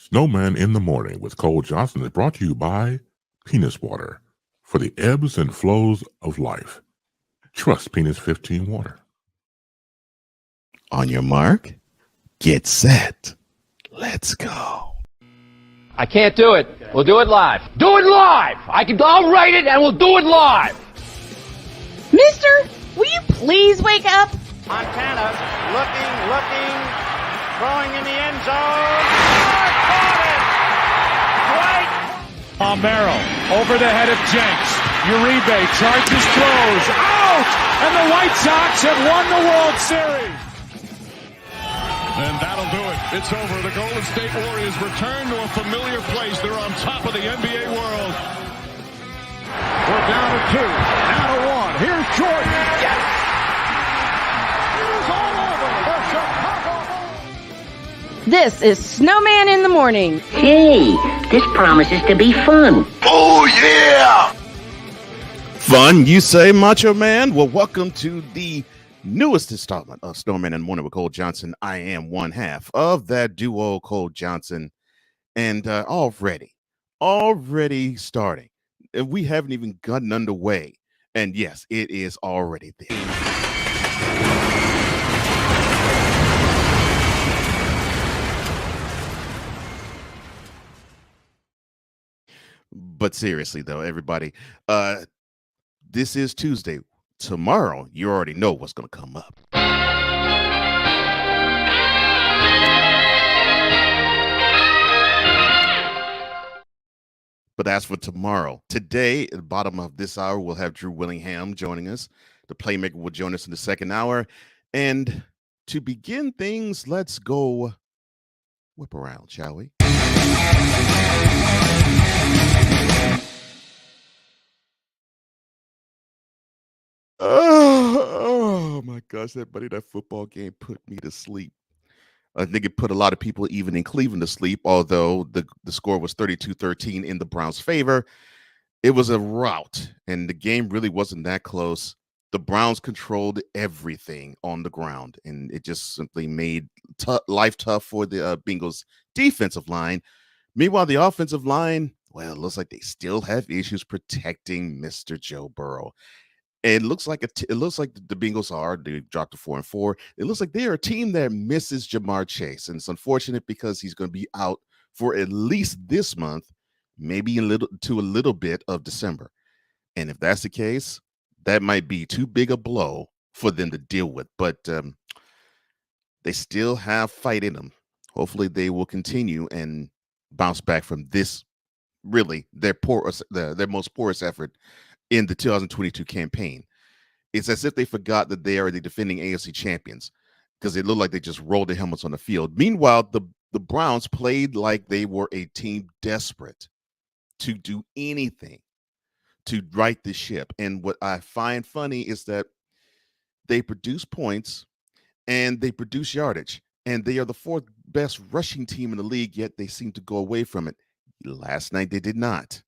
Snowman in the Morning with Cole Johnson is brought to you by Penis Water for the ebbs and flows of life. Trust Penis 15 Water. On your mark, get set. Let's go. I can't do it. We'll do it live. Do it live! I'll write it and we'll do it live! Mister, will you please wake up? Montana looking, throwing in the end zone. Caught it! Dwight! Merrill over the head of Jenks. Uribe charges, throws, out! And the White Sox have won the World Series. And that'll do it. It's over. The Golden State Warriors return to a familiar place. They're on top of the NBA world. We're down to 2, now to 1. Here's Jordan. Yes! It's all over for Chicago. This is Snowman in the Morning. Hey, this promises to be fun. Oh, yeah! Fun, you say, Macho Man? Well, welcome to the newest installment of Snowman in the Morning with Cole Johnson. I am one half of that duo, Cole Johnson. And already starting. We haven't even gotten underway. And yes, it is already there. But seriously, though, everybody, this is Tuesday. Tomorrow, you already know what's going to come up. But as for tomorrow, today, at the bottom of this hour, we'll have Drew Willingham joining us. The playmaker will join us in the second hour. And to begin things, let's go whip around, shall we? Oh my gosh, that football game put me to sleep. I think it put a lot of people, even in Cleveland, to sleep, although the score was 32-13 in the Browns' favor. It was a rout, and the game really wasn't that close. The Browns controlled everything on the ground, and it just simply made life tough for the Bengals' defensive line. Meanwhile, the offensive line, well, it looks like they still have issues protecting Mr. Joe Burrow. It looks like the Bengals they dropped to 4-4. It looks like they are a team that misses Jamar Chase, and it's unfortunate because he's going to be out for at least this month, maybe a little bit of December. And if that's the case, that might be too big a blow for them to deal with. But they still have fight in them. Hopefully, they will continue and bounce back from this. Really, their most porous effort in the 2022 campaign. It's as if they forgot that they are the defending AFC champions because it looked like they just rolled their helmets on the field. Meanwhile, the Browns played like they were a team desperate to do anything to right the ship. And what I find funny is that they produce points and they produce yardage, and they are the fourth best rushing team in the league, yet they seem to go away from it. Last night, they did not.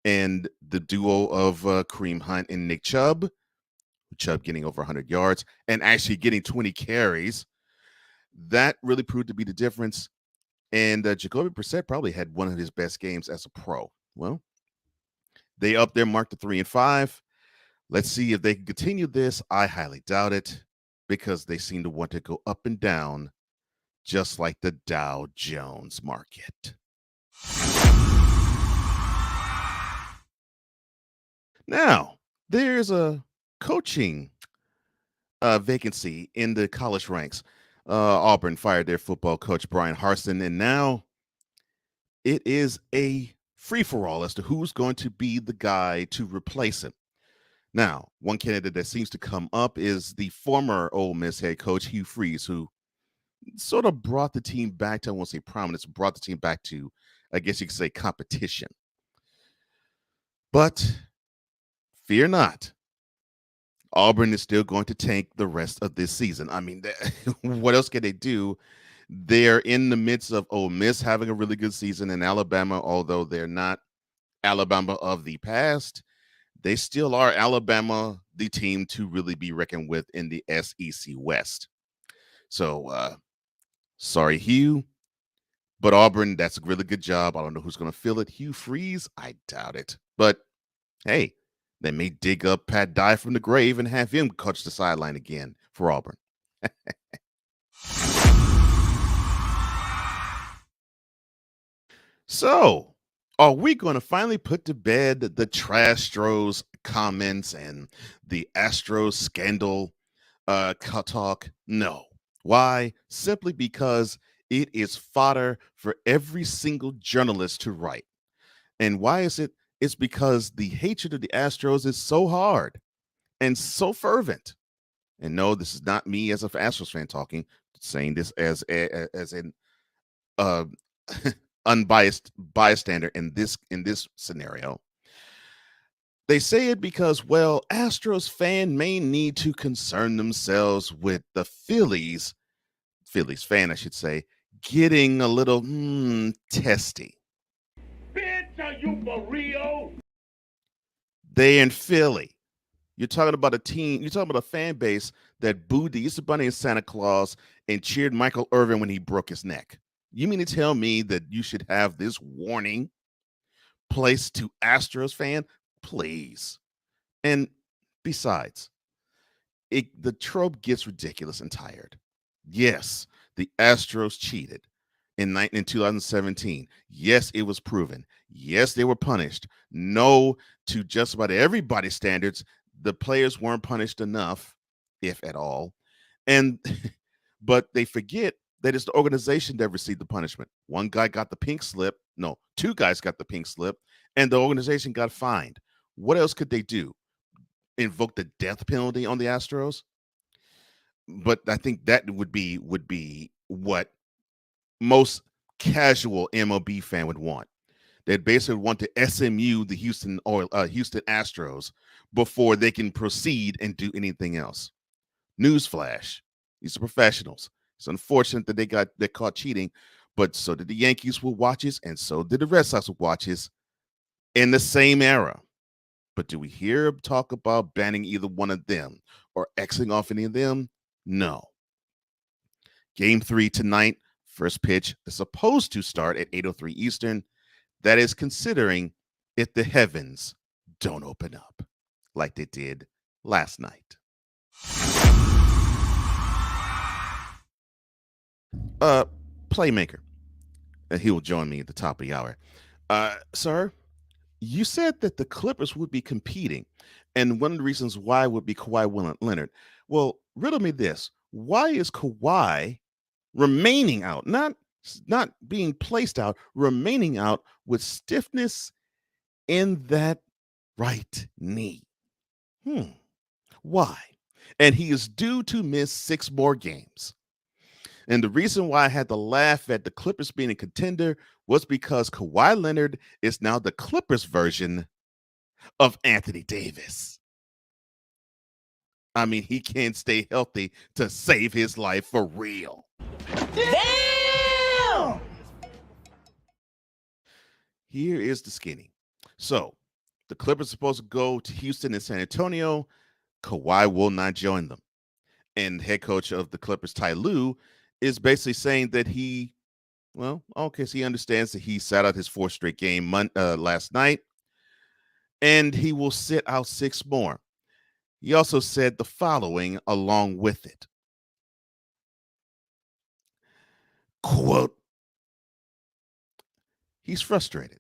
And the duo of Kareem Hunt and Nick Chubb getting over 100 yards and actually getting 20 carries, that really proved to be the difference. And Jacoby Brissett probably had one of his best games as a pro. Well, they up their mark to 3-5. Let's see if they can continue this. I highly doubt it because they seem to want to go up and down just like the Dow Jones market. Now, there's a coaching vacancy in the college ranks. Auburn fired their football coach, Brian Harsin, and now it is a free-for-all as to who's going to be the guy to replace him. Now, one candidate that seems to come up is the former Ole Miss head coach, Hugh Freeze, who sort of brought the team back to, I won't say prominence, brought the team back to, I guess you could say, competition. But fear not. Auburn is still going to tank the rest of this season. I mean, what else can they do? They're in the midst of Ole Miss having a really good season, and Alabama, although they're not Alabama of the past, they still are Alabama, the team to really be reckoned with in the SEC West. So, sorry, Hugh. But Auburn, that's a really good job. I don't know who's going to fill it. Hugh Freeze, I doubt it. But hey, they may dig up Pat Dye from the grave and have him coach the sideline again for Auburn. So, are we going to finally put to bed the Trastros comments and the Astros scandal talk? No. Why? Simply because it is fodder for every single journalist to write. And why is it? It's because the hatred of the Astros is so hard and so fervent. And no, this is not me as an Astros fan talking, saying this as an uh, unbiased bystander in this scenario. They say it because, well, Astros fan may need to concern themselves with the Phillies fan, I should say, getting a little testy. Bitch, are you for real? They in Philly. You're talking about a team, you're talking about a fan base that booed the Easter Bunny and Santa Claus and cheered Michael Irvin when he broke his neck. You mean to tell me that you should have this warning placed to Astros fan? Please. And besides, the trope gets ridiculous and tired. Yes, the Astros cheated in 2017. Yes, it was proven. Yes, they were punished. No, to just about everybody's standards, the players weren't punished enough, if at all. And but they forget that it's the organization that received the punishment. One guy got the pink slip. No, two guys got the pink slip, and the organization got fined. What else could they do? Invoke the death penalty on the Astros? But I think that would be what most casual MLB fan would want. They'd basically want to SMU the Houston Astros before they can proceed and do anything else. Newsflash: these are professionals. It's unfortunate that they caught cheating, but so did the Yankees with watches, and so did the Red Sox with watches in the same era. But do we hear talk about banning either one of them or Xing off any of them? No. Game 3 tonight, first pitch is supposed to start at 8:03 Eastern. That is considering if the heavens don't open up like they did last night. Playmaker. He will join me at the top of the hour. Sir, you said that the Clippers would be competing, and one of the reasons why would be Kawhi Leonard. Well, riddle me this. Why is Kawhi remaining out, not being placed out, remaining out with stiffness in that right knee? Why? And he is due to miss 6 more games. And the reason why I had to laugh at the Clippers being a contender was because Kawhi Leonard is now the Clippers version of Anthony Davis. I mean, he can't stay healthy to save his life for real. Damn! Here is the skinny. So, the Clippers are supposed to go to Houston and San Antonio. Kawhi will not join them. And head coach of the Clippers, Ty Lue, is basically saying that he understands that he sat out his 4th straight game last night, and he will sit out 6 more. He also said the following along with it. Quote, he's frustrated.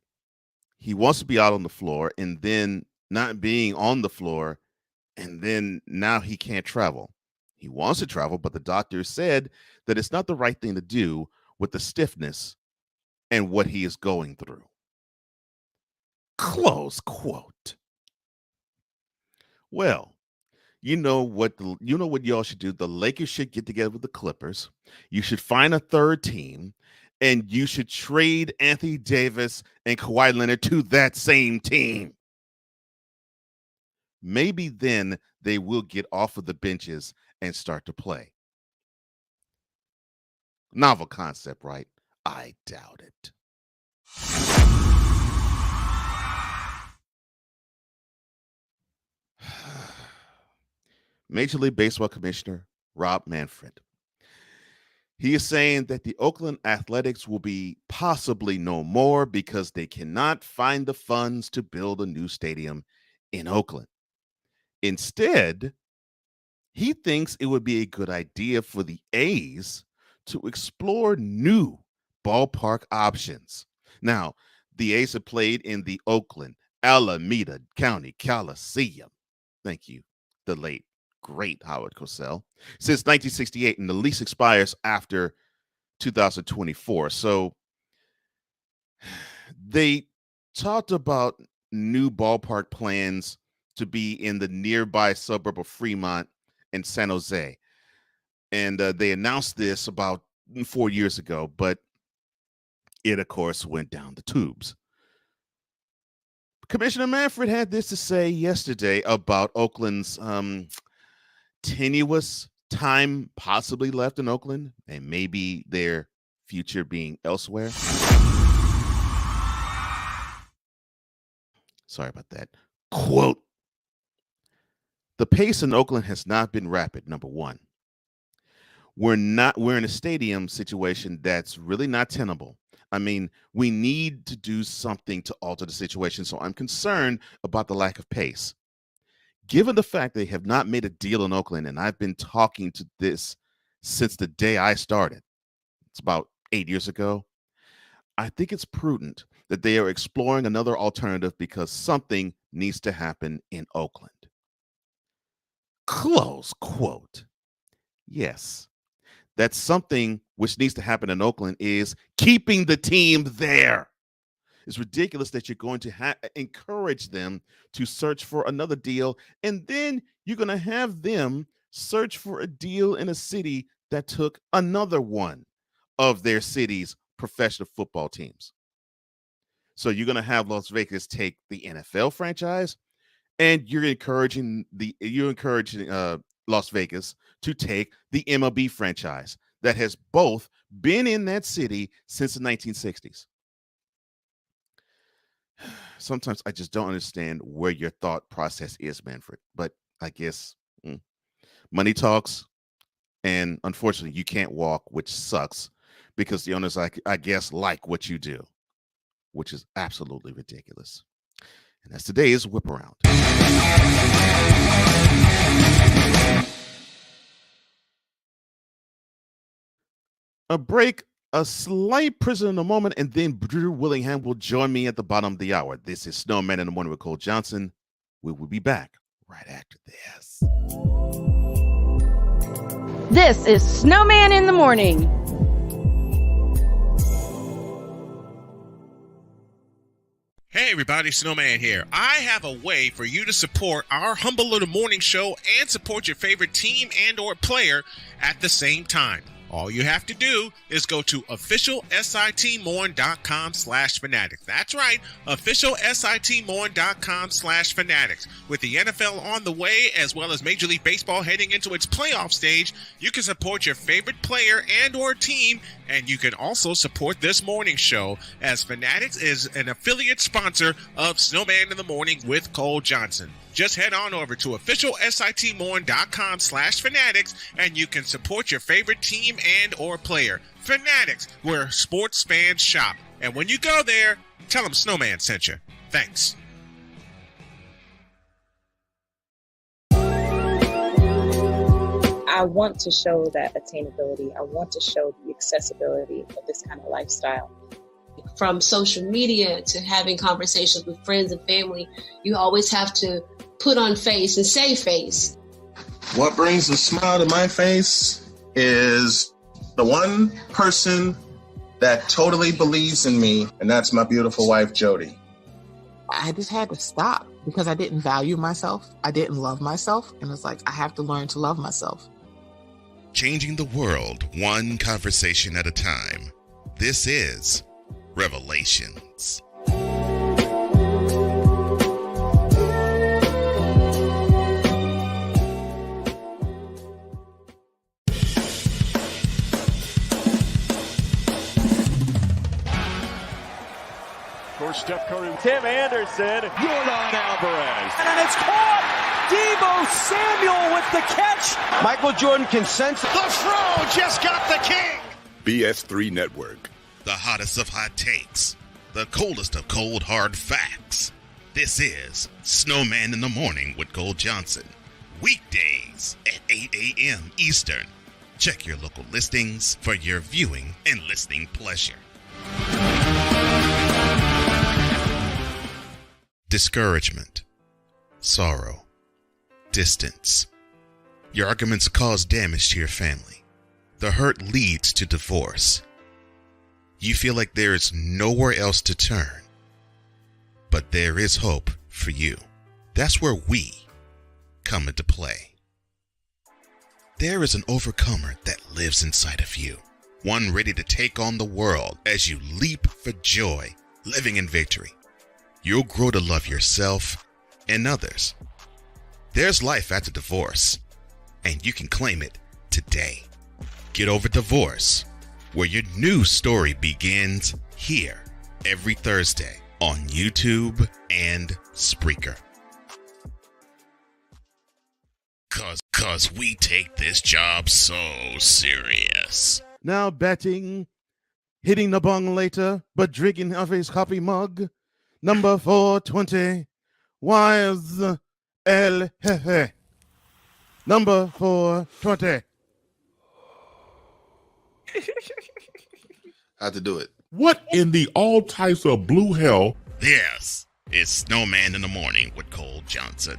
He wants to be out on the floor, and then not being on the floor, and then now he can't travel. He wants to travel, but the doctor said that it's not the right thing to do with the stiffness and what he is going through. Close quote. Well, you know what y'all should do. The Lakers should get together with the Clippers. You should find a third team, and you should trade Anthony Davis and Kawhi Leonard to that same team. Maybe then they will get off of the benches and start to play. Novel concept, right? I doubt it. Major League Baseball Commissioner Rob Manfred. He is saying that the Oakland Athletics will be possibly no more because they cannot find the funds to build a new stadium in Oakland. Instead, he thinks it would be a good idea for the A's to explore new ballpark options. Now, the A's have played in the Oakland Alameda County Coliseum. Thank you, the late, great Howard Cosell, since 1968, and the lease expires after 2024. So they talked about new ballpark plans to be in the nearby suburb of Fremont and San Jose. And they announced this about 4 years ago, but it, of course, went down the tubes. Commissioner Manfred had this to say yesterday about Oakland's tenuous time possibly left in Oakland and maybe their future being elsewhere. Sorry about that. Quote, "The pace in Oakland has not been rapid, number one. We're in a stadium situation that's really not tenable. I mean, we need to do something to alter the situation, so I'm concerned about the lack of pace. Given the fact they have not made a deal in Oakland, and I've been talking to this since the day I started, it's about 8 years ago, I think it's prudent that they are exploring another alternative because something needs to happen in Oakland." Close quote. Yes, that's something which needs to happen in Oakland is keeping the team there. It's ridiculous that you're going to encourage them to search for another deal, and then you're going to have them search for a deal in a city that took another one of their city's professional football teams. So you're going to have Las Vegas take the NFL franchise, and you're encouraging Las Vegas to take the MLB franchise that has both been in that city since the 1960s. Sometimes I just don't understand where your thought process is, Manfred, but I guess money talks, and unfortunately you can't walk, which sucks because the owners, I guess, like what you do, which is absolutely ridiculous. And that's today's Whip Around. A break, a slight prison in a moment, and then Drew Willingham will join me at the bottom of the hour. This is Snowman in the Morning with Cole Johnson. We will be back right after this. This is Snowman in the Morning. Hey everybody, Snowman here. I have a way for you to support our humble little morning show and support your favorite team and or player at the same time. All you have to do is go to officialsitmorn.com/fanatics. That's right, officialsitmorn.com/fanatics. With the NFL on the way, as well as Major League Baseball heading into its playoff stage, you can support your favorite player and or team, and you can also support this morning show, as Fanatics is an affiliate sponsor of Snowman in the Morning with Cole Johnson. Just head on over to officialsitmorn.com/fanatics and you can support your favorite team and or player. Fanatics, where sports fans shop. And when you go there, tell them Snowman sent you. Thanks. I want to show that attainability. I want to show the accessibility of this kind of lifestyle. From social media to having conversations with friends and family, you always have to put on face and say face. What brings a smile to my face is the one person that totally believes in me, and that's my beautiful wife, Jody. I just had to stop because I didn't value myself. I didn't love myself. And it's like, I have to learn to love myself. Changing the world one conversation at a time. This is Revelations. For Steph Curry, Tim Anderson, Yordan Alvarez, and it's caught. Deebo Samuel with the catch. Michael Jordan can sense. The Fro just got the king. BS3 Network. The hottest of hot takes. The coldest of cold, hard facts. This is Snowman in the Morning with Cole Johnson. Weekdays at 8 a.m. Eastern. Check your local listings for your viewing and listening pleasure. Discouragement, sorrow, distance. Your arguments cause damage to your family. The hurt leads to divorce. You feel like there is nowhere else to turn. But there is hope for you. That's where we come into play. There is an overcomer that lives inside of you. One ready to take on the world as you leap for joy, living in victory. You'll grow to love yourself and others. There's life after divorce, and you can claim it today. Get Over Divorce, where your new story begins here every Thursday on YouTube and Spreaker. Cause we take this job so serious. Now batting, hitting the bong later, but drinking of his coffee mug. Number 420, Wise El Jefe. Number 420. How to do it? What in the all types of blue hell? Yes, it's Snowman in the Morning with Cole Johnson.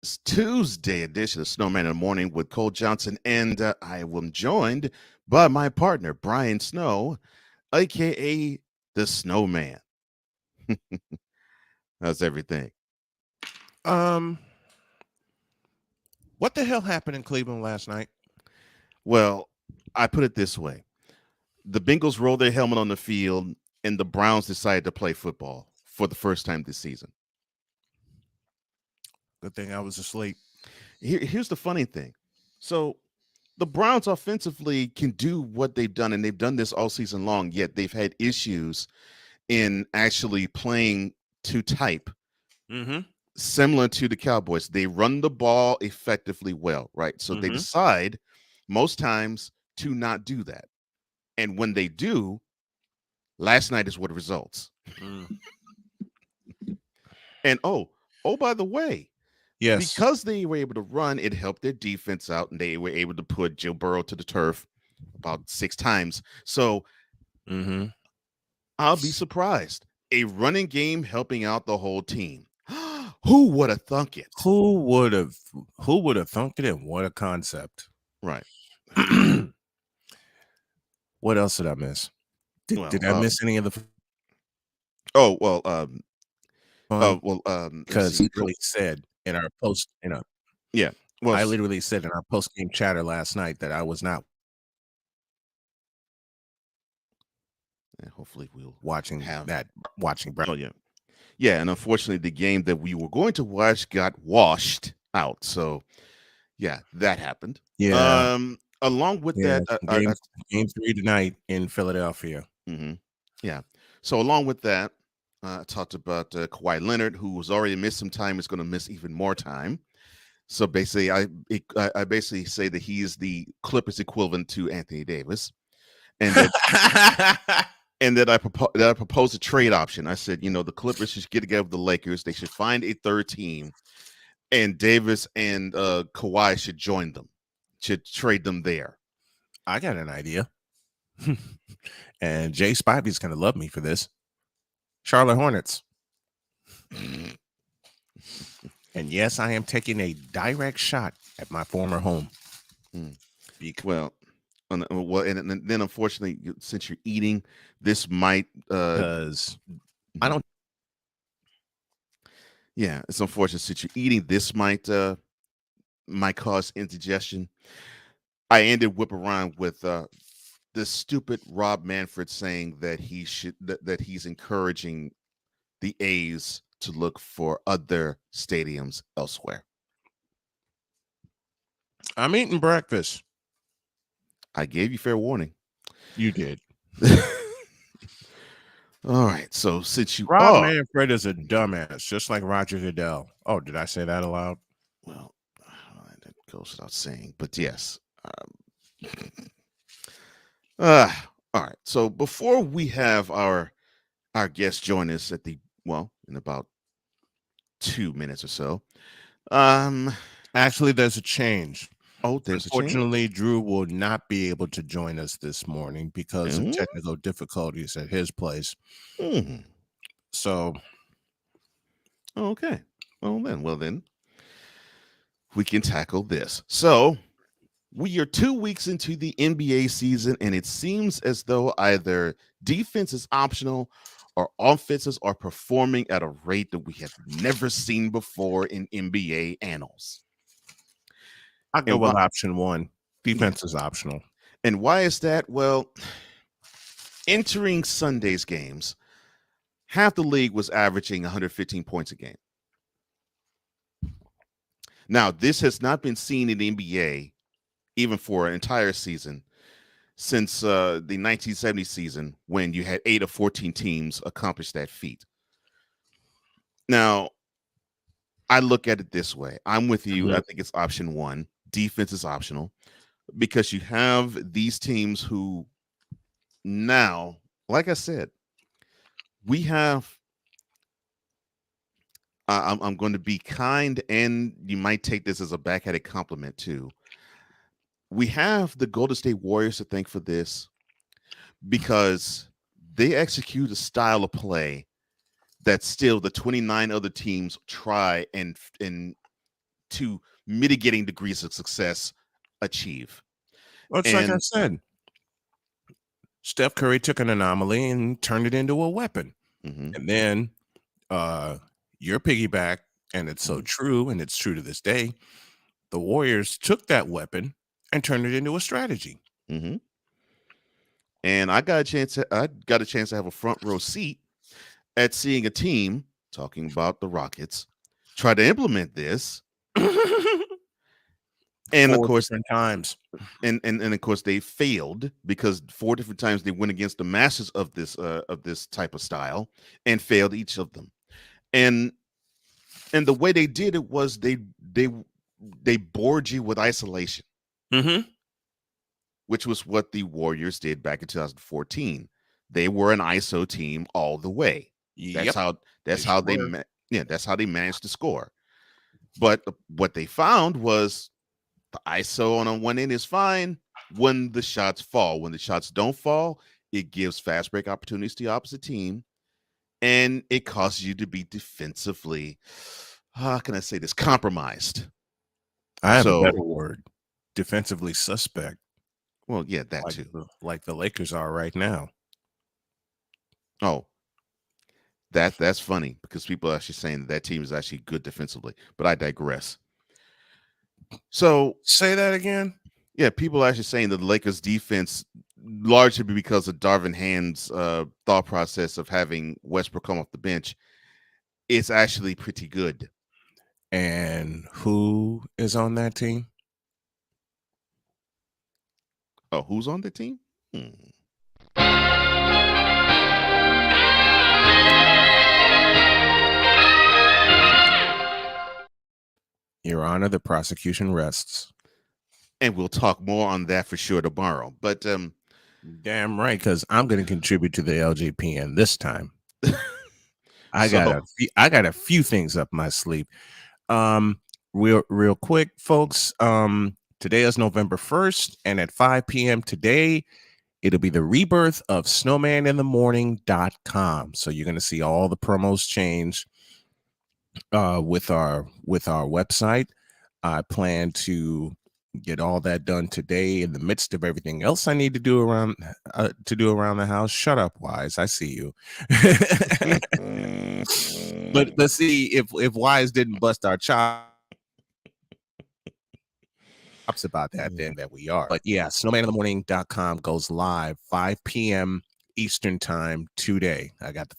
It's Tuesday edition of Snowman in the Morning with Cole Johnson, and I am joined by my partner, Brian Snow, a.k.a. the Snowman. How's everything? What the hell happened in Cleveland last night? Well, I put it this way. The Bengals rolled their helmet on the field, and the Browns decided to play football for the first time this season. Good thing I was asleep. Here's the funny thing. So the Browns offensively can do what they've done, and they've done this all season long, yet they've had issues in actually playing to type. Similar to the Cowboys. They run the ball effectively well, right? So they decide most times to not do that. And when they do, last night is what results. And by the way, yes, because they were able to run, it helped their defense out, and they were able to put Joe Burrow to the turf about 6 times. So I'll be surprised. A running game helping out the whole team. Who would have thunk it? Who would have thunk it? And what a concept. Right. What else did I miss? Did I miss any of the because he really said in our post, yeah. Well, I literally said in our post game chatter last night that I was not hopefully we'll watching Brown. Oh, yeah, and unfortunately the game that we were going to watch got washed out. So yeah, that happened. Yeah. Along with that, game 3 tonight in Philadelphia. Yeah. So along with that, I talked about Kawhi Leonard, who was already missed some time, is going to miss even more time. So basically, I basically say that he is the Clippers equivalent to Anthony Davis, and that, and that I proposed a trade option. I said, the Clippers should get together with the Lakers. They should find a third team, and Davis and Kawhi should join them, should trade them there. I got an idea, and Jay Spivey's going to love me for this. Charlotte Hornets. And yes, I am taking a direct shot at my former home. Well, and then unfortunately, since you're eating, this might because I don't. Yeah, it's unfortunate since you're eating. This might cause indigestion. I ended whip around with this stupid Rob Manfred saying that he's encouraging the A's to look for other stadiums elsewhere. I'm eating breakfast. I gave you fair warning. You did. All right. So since you Rob Manfred is a dumbass, just like Roger Goodell. Oh, did I say that aloud? Well, goes without saying, but yes. All right. So before we have our guest join us in about 2 minutes or so. Actually, there's a change. Oh, there's a change. Unfortunately, Drew will not be able to join us this morning because of technical difficulties at his place. So, okay. Well then, we can tackle this. So, we are 2 weeks into the NBA season, and it seems as though either defense is optional or offenses are performing at a rate that we have never seen before in NBA annals. I go with option one. Defense is optional. And why is that? Well, entering Sunday's games, half the league was averaging 115 points a game. Now, this has not been seen in the NBA even for an entire season since the 1970 season, when you had 8 of 14 teams accomplish that feat. Now, I look at it this way. I'm with you. I think it's option one. Defense is optional because you have these teams who now, like I said, we have I'm going to be kind, and you might take this as a backhanded compliment too. We have the Golden State Warriors to thank for this because they execute a style of play that still the 29 other teams try and to mitigating degrees of success achieve. Well, it's like I said, Steph Curry took an anomaly and turned it into a weapon. And then your piggyback, and it's so true, and it's true to this day, the Warriors took that weapon and turned it into a strategy. And I got a chance to have a front row seat at seeing a team, talking about the Rockets, try to implement this. And of course, times. And of course they failed because 4 different times they went against the masters of this type of style and failed each of them. And the way they did it was they bored you with isolation. Which was what the Warriors did back in 2014. They were an ISO team all the way. That's how they managed to score. But what they found was the ISO on one end is fine when the shots fall. When the shots don't fall, it gives fast break opportunities to the opposite team, and it causes you to be defensively, how can I say this, compromised. I have a better word. Defensively suspect. Well, yeah, that too. Like the Lakers are right now. Oh, that's funny because people are actually saying that team is actually good defensively, but I digress. So say that again. Yeah, people are actually saying that the Lakers defense, largely because of Darvin Ham's thought process of having Westbrook come off the bench, is actually pretty good. And who is on that team? Oh, who's on the team? Your Honor, the prosecution rests. And we'll talk more on that for sure tomorrow. But damn right, because I'm going to contribute to the LJPN this time. I got a few things up my sleeve. Real quick, folks. Today is November 1st, and at 5 p.m. today, it'll be the rebirth of snowmaninthemorning.com. So you're going to see all the promos change with our website. I plan to get all that done today in the midst of everything else I need to do around the house. Shut up, Wise. I see you. But let's see if Wise didn't bust our chops about that, then that we are. But yeah, snowmaninthemorning.com goes live 5 p.m. Eastern time today. I got the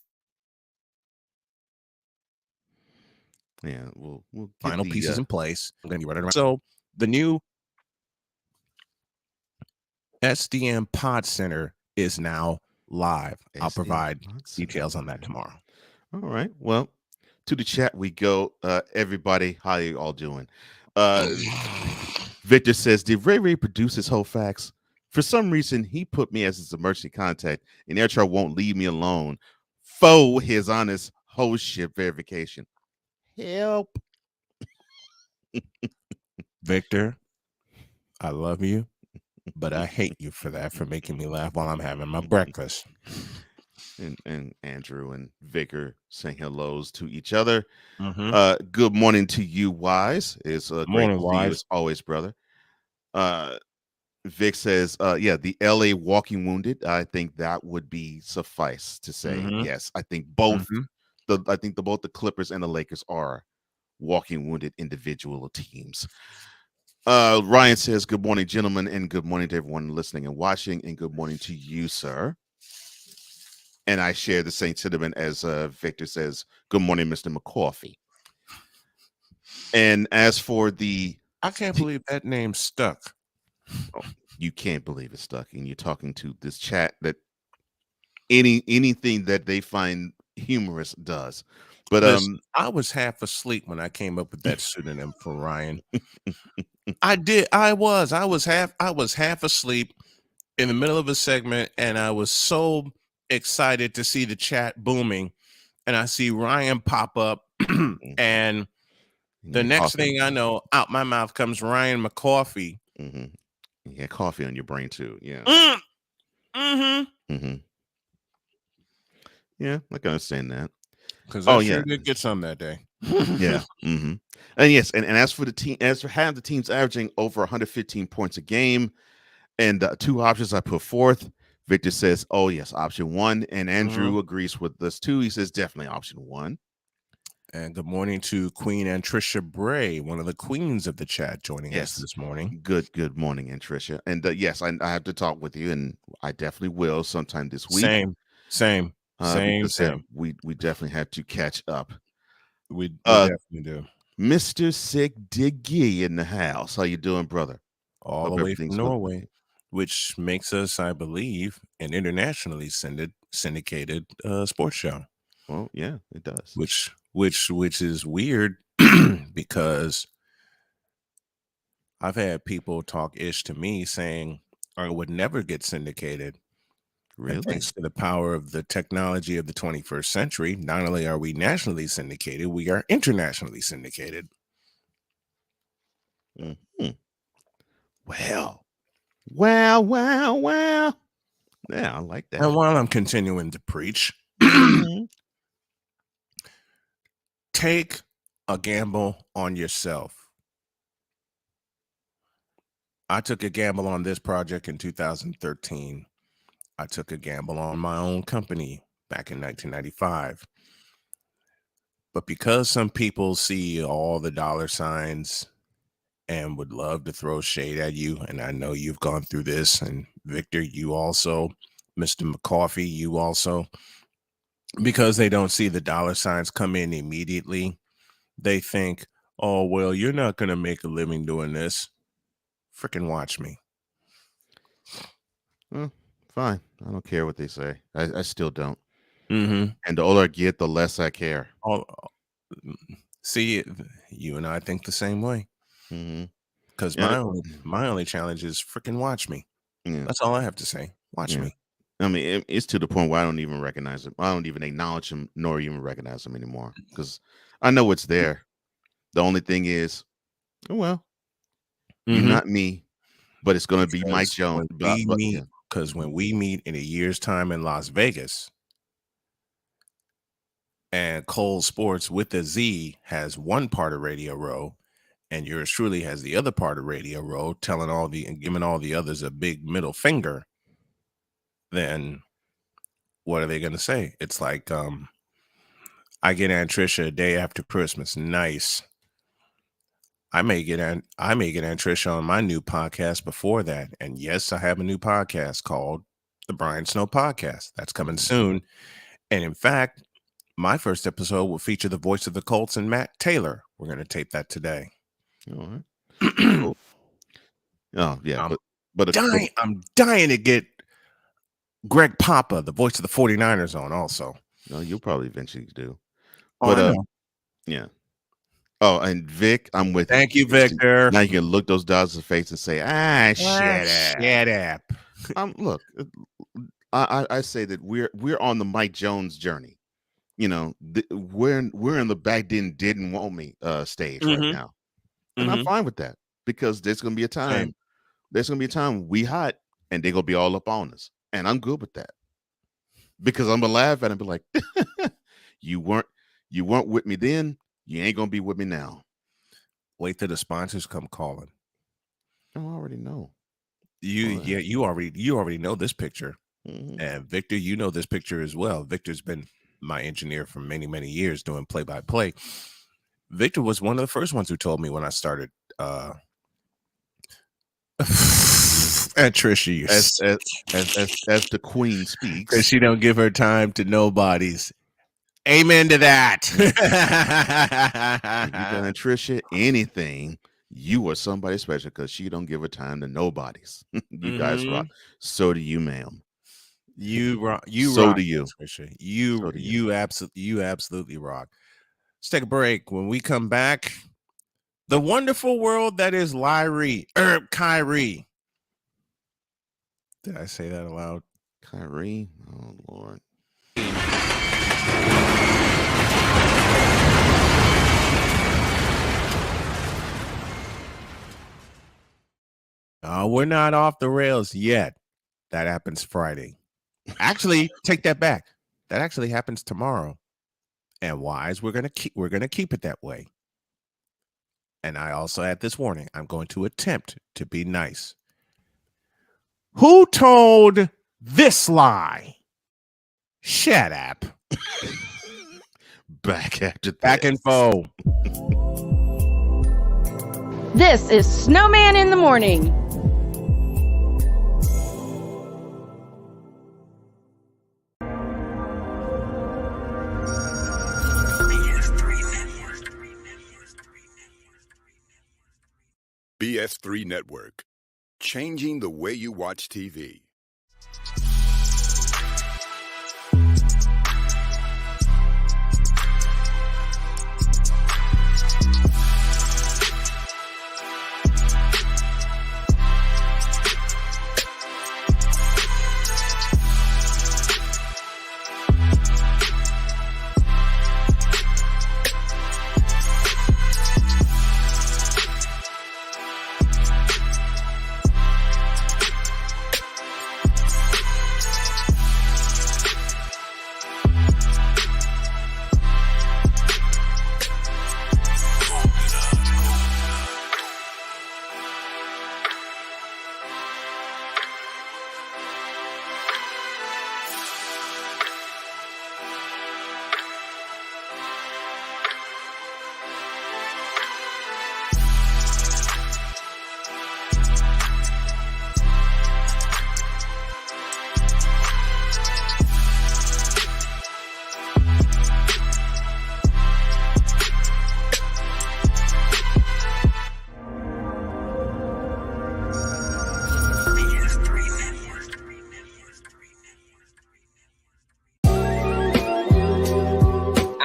we'll final pieces in place. I'm going to be running around. So the new SDM Pod Center is now live. I'll provide details on that tomorrow. All right. Well, to the chat we go. Everybody, how are you all doing? Victor says, did Ray Ray produce his whole facts? For some reason, he put me as his emergency contact, and HR won't leave me alone. His honest hostship verification. Help. Victor, I love you, but I hate you for that, for making me laugh while I'm having my breakfast. And Andrew and Vicar saying hellos to each other. Mm-hmm. Good morning to you, Wise. It's great Morning, to see you Wise. as always, brother. Vic says, yeah, the LA walking wounded. I think that would be suffice to say. Mm-hmm. Yes, I think both both the Clippers and the Lakers are walking wounded individual teams. Ryan says, good morning, gentlemen, and good morning to everyone listening and watching, and good morning to you, sir. And I share the same sentiment as Victor says, good morning, Mr. McCoffey. And as for the... I can't believe that name stuck. Oh, you can't believe it stuck. And you're talking to this chat that anything that they find humorous does. But listen, I was half asleep when I came up with that pseudonym for Ryan. I was half asleep in the middle of a segment, and I was so excited to see the chat booming, and I see Ryan pop up, and the next thing I know, out my mouth comes Ryan McCoffey. Mm-hmm. You had coffee on your brain too. Yeah. Mm-hmm. Yeah, I can understand that. Because I sure did get some that day. Yeah. Mm-hmm. And yes, and as for the team, as for having the teams averaging over 115 points a game, and two options I put forth, Victor says, oh yes, option one. And Andrew agrees with this too. He says definitely option one. And good morning to Queen Antricia Bray, one of the queens of the chat, joining us this morning. Good morning, Antricia. And yes, I have to talk with you, and I definitely will sometime this week. Same. We definitely have to catch up. We definitely do. Mr. Sick Diggy in the house. How you doing, brother? All the way from Norway, which makes us, I believe, an internationally syndicated sports show. Well, yeah, it does. Which is weird because I've had people talk ish to me saying I would never get syndicated. Really? And thanks to the power of the technology of the 21st century, not only are we nationally syndicated, we are internationally syndicated. Mm-hmm. Wow. Yeah, I like that. And while I'm continuing to preach, take a gamble on yourself. I took a gamble on this project in 2013. I took a gamble on my own company back in 1995. But because some people see all the dollar signs and would love to throw shade at you, and I know you've gone through this, and Victor, you also, Mr. McCoffey, you also, because they don't see the dollar signs come in immediately, they think, oh, well, you're not going to make a living doing this. Freaking watch me. Well, fine. I don't care what they say. I still don't. Mm-hmm. And the older I get, the less I care. See, you and I think the same way. Because my only challenge is freaking watch me. Yeah. That's all I have to say. Watch me. I mean, it's to the point where I don't even recognize him. I don't even acknowledge him, nor even recognize him anymore, because I know it's there. The only thing is, oh well, you're not me, but it's going to be Mike Jones. Because when we meet in a year's time in Las Vegas, and Cole Sports with a Z has one part of Radio Row, and yours truly has the other part of Radio Row, giving all the others a big middle finger, then what are they going to say? It's like, I get Aunt Tricia a day after Christmas. Nice. I may get Aunt Tricia on my new podcast before that. And yes, I have a new podcast called The Brian Snow Podcast. That's coming soon. And in fact, my first episode will feature the voice of the Colts and Matt Taylor. We're going to tape that today. All right. Cool. Oh, yeah. I'm dying to get Greg Papa, the voice of the 49ers, on also. No, you'll probably eventually do. But, yeah. Oh, and Vic, I'm with you. Thank you, Victor. Now you can look those dogs in the face and say, shut up. Look, I say that we're on the Mike Jones journey. You know, we're in the back didn't want me stage right now, and I'm fine with that because there's gonna be a time. Same. There's gonna be a time we hot and they're gonna be all up on us, and I'm good with that because I'm gonna laugh at it and be like, you weren't with me then, you ain't gonna be with me now. Wait till the sponsors come calling. I already know. You already know this picture. And Victor, you know this picture as well. Victor's been my engineer for many, many years doing play-by-play. Victor was one of the first ones who told me when I started and Trisha, as the queen speaks, because she don't give her time to nobodies. Amen to that. You done Trisha anything, you are somebody special because she don't give her time to nobodies. You guys rock. So do you, ma'am. You rock. So do you, Trisha. You absolutely rock. Let's take a break. When we come back, the wonderful world that is Kyrie. Did I say that aloud? Kyrie? Oh, Lord. We're not off the rails yet. That happens Friday. Actually, take that back. That actually happens tomorrow. And wise, we're gonna keep it that way. And I also add this warning: I'm going to attempt to be nice. Who told this lie? Shut up. Back after this. Back info. This is Snowman in the Morning. BS3 Network, changing the way you watch TV.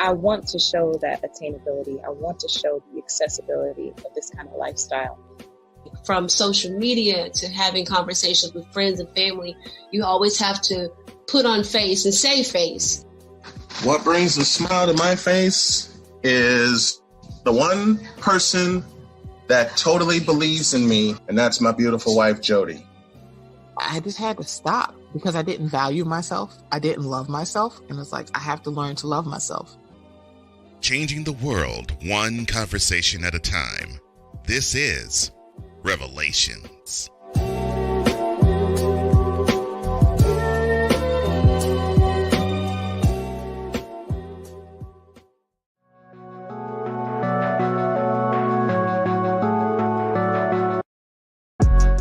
I want to show that attainability. I want to show the accessibility of this kind of lifestyle. From social media to having conversations with friends and family, you always have to put on face and say face. What brings a smile to my face is the one person that totally believes in me, and that's my beautiful wife, Jody. I just had to stop because I didn't value myself. I didn't love myself. And it's like, I have to learn to love myself. Changing the world one conversation at a time. This is Revelations.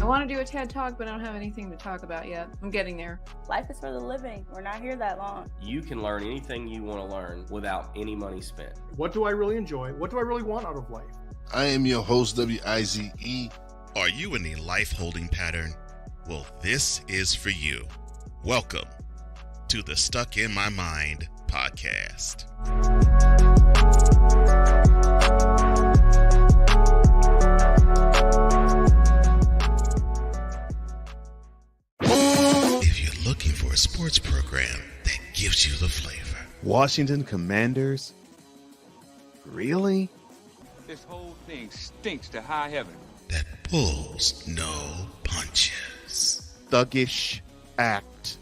I want to do a TED Talk, but I don't have anything to talk about yet. I'm getting there. Life is for the living. We're not here that long. You can learn anything you want to learn without any money spent. What do I really enjoy? What do I really want out of life? I am your host, WIZE. Are you in a life holding pattern? Well, this is for you. Welcome to the Stuck in My Mind podcast. Washington Commanders? Really? This whole thing stinks to high heaven. That pulls no punches. Thuggish act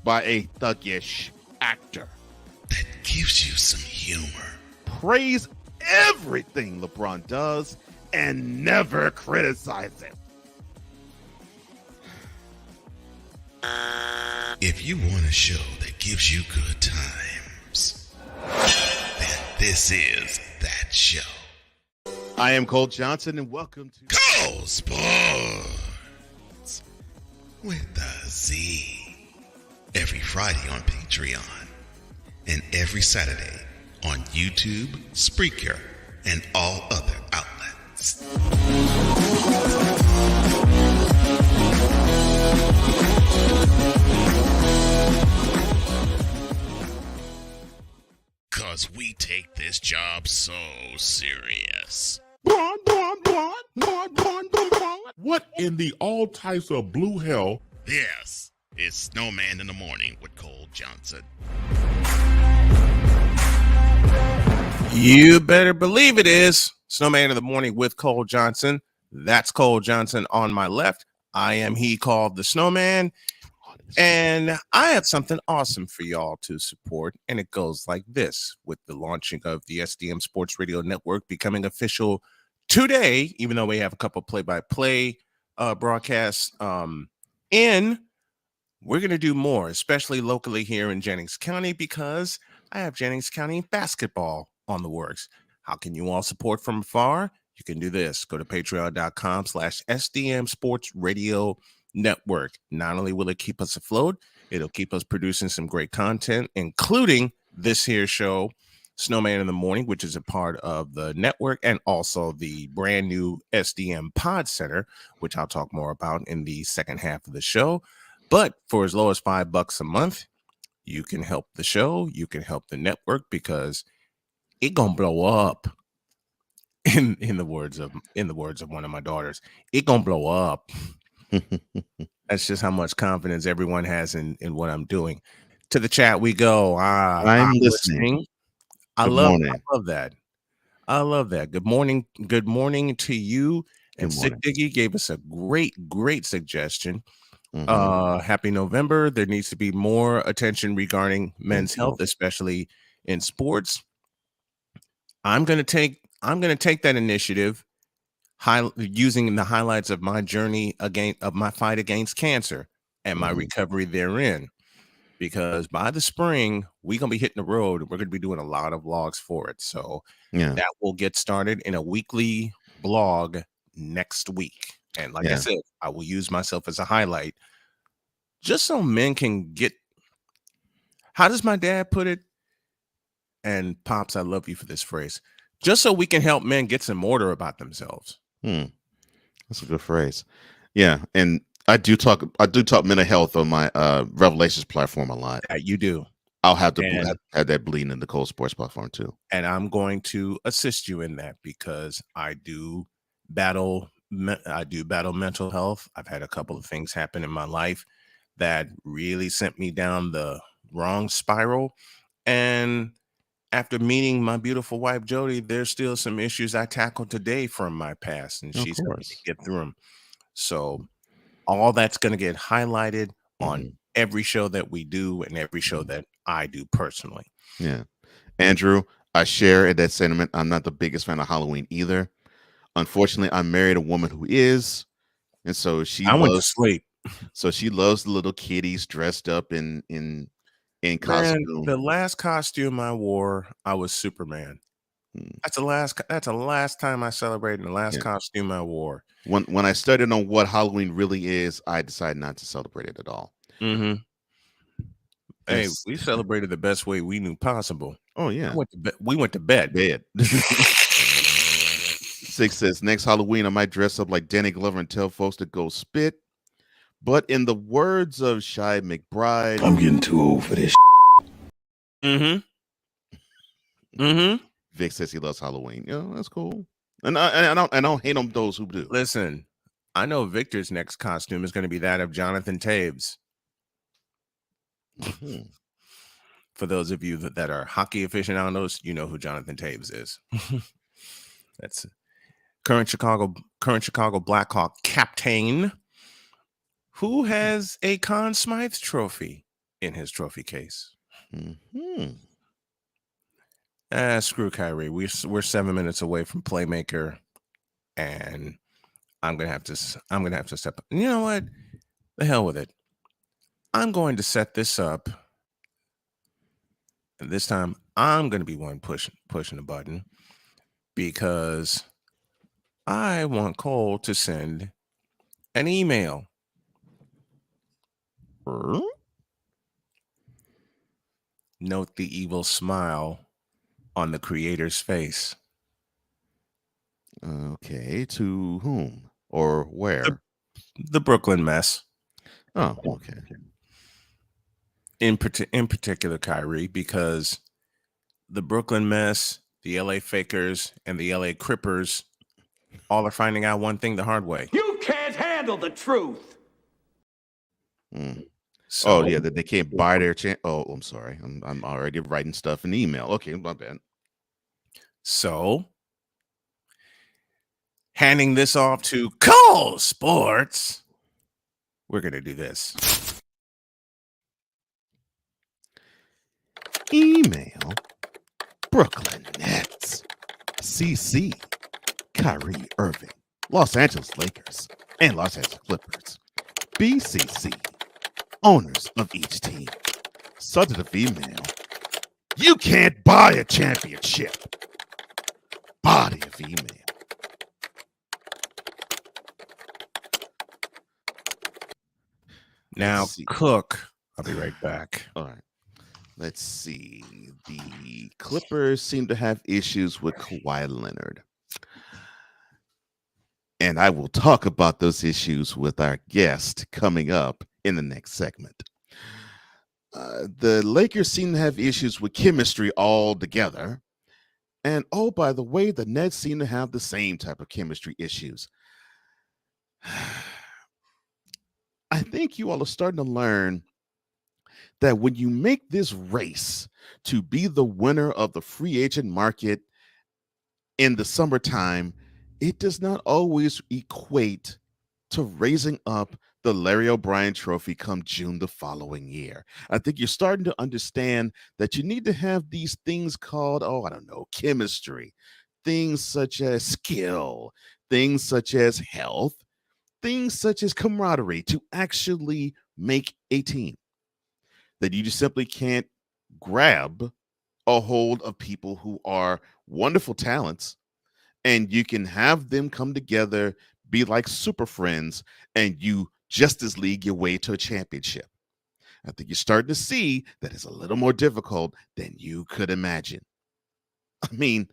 by a thuggish actor. That gives you some humor. Praise everything LeBron does and never criticize it. If you want a show that gives you good times, then this is that show. I am Cole Johnson, and welcome to Cole Sports with a Z. Every Friday on Patreon and every Saturday on YouTube, Spreaker, and all other outlets. Cause we take this job so serious. What in the all types of blue hell? Yes, it's Snowman in the Morning with Cole Johnson. You better believe it is Snowman in the Morning with Cole Johnson. That's Cole Johnson on my left. I am he called the Snowman. And I have something awesome for y'all to support. And it goes like this: with the launching of the SDM Sports Radio Network becoming official today, even though we have a couple play-by-play broadcasts in, we're going to do more, especially locally here in Jennings County, because I have Jennings County basketball on the works. How can you all support from afar? You can do this. Go to patreon.com/SDM Sports Radio Network. Not only will it keep us afloat, it'll keep us producing some great content, including this here show, Snowman in the Morning, which is a part of the network, and also the brand new SDM Pod Center, which I'll talk more about in the second half of the show. But for as low as $5 a month, you can help the show, you can help the network, because it gonna blow up. In the words of one of my daughters, it gonna blow up. That's just how much confidence everyone has in what I'm doing. To the chat we go. I'm listening. I love that. I love that. Good morning. Good morning to you. And Sick Diggy gave us a great suggestion. Happy November. There needs to be more attention regarding men's health, especially in sports. I'm gonna take that initiative, using the highlights of my journey of my fight against cancer and my recovery therein, because by the spring we're gonna be hitting the road and we're gonna be doing a lot of vlogs for it. So that will get started in a weekly blog next week. And like I said, I will use myself as a highlight, just so men can get. How does my dad put it? And Pops, I love you for this phrase. Just so we can help men get some order about themselves. That's a good phrase. Yeah, and I do talk mental health on my Revelations platform a lot. You do. I'll have to have that bleeding in the Cole Sports platform too. And I'm going to assist you in that, because I do battle mental health. I've had a couple of things happen in my life that really sent me down the wrong spiral. And after meeting my beautiful wife, Jody, there's still some issues I tackled today from my past, and she's going to get through them. So all that's going to get highlighted on every show that we do and every show that I do personally. Yeah. Andrew, I share that sentiment. I'm not the biggest fan of Halloween either. Unfortunately, I married a woman who is, and so I went to sleep. So she loves the little kitties dressed up in costume. Man, the last costume I wore, I was Superman. That's the last time I celebrated, and the last costume I wore. When I studied on what Halloween really is, I decided not to celebrate it at all. Hey, we celebrated the best way we knew possible. Oh yeah, we went to bed. 6 says, next Halloween I might dress up like Danny Glover and tell folks to go spit. But in the words of Shy McBride, I'm getting too old for this. Vic says he loves Halloween. Yeah, that's cool. And I don't hate on those who do. Listen, I know Victor's next costume is going to be that of Jonathan Taves. for those of you that are hockey aficionados, you know who Jonathan Taves is. That's current Chicago Blackhawk captain who has a Conn Smythe trophy in his trophy case. Screw Kyrie. We're 7 minutes away from playmaker, and I'm gonna have to step up. You know what? The hell with it. I'm going to set this up, and this time I'm going to be one pushing the button because I want Cole to send an email. Note the evil smile on the creator's face. Okay, to whom or where? The Brooklyn mess. Oh, okay. In particular, Kyrie, because the Brooklyn mess, the LA Fakers, and the LA Crippers all are finding out one thing the hard way. You can't handle the truth. So, yeah, that they can't buy their chance. Oh, I'm sorry. I'm already writing stuff in email. Okay, my bad. So, handing this off to Cole Sports, we're going to do this. Email Brooklyn Nets. CC Kyrie Irving, Los Angeles Lakers, and Los Angeles Clippers. BCC owners of each team. Subject of email. You can't buy a championship. Body of email. Now, Cook. I'll be right back. All right. Let's see. The Clippers seem to have issues with Kawhi Leonard. And I will talk about those issues with our guest coming up in the next segment. The Lakers seem to have issues with chemistry altogether. And oh, by the way, the Nets seem to have the same type of chemistry issues. I think you all are starting to learn that when you make this race to be the winner of the free agent market in the summertime, it does not always equate to raising up the Larry O'Brien trophy come June the following year. I think you're starting to understand that you need to have these things called, chemistry, things such as skill, things such as health, things such as camaraderie to actually make a team. That you just simply can't grab a hold of people who are wonderful talents and you can have them come together, be like super friends, and you Justice League your way to a championship. I think you're starting to see that it's a little more difficult than you could imagine. I mean,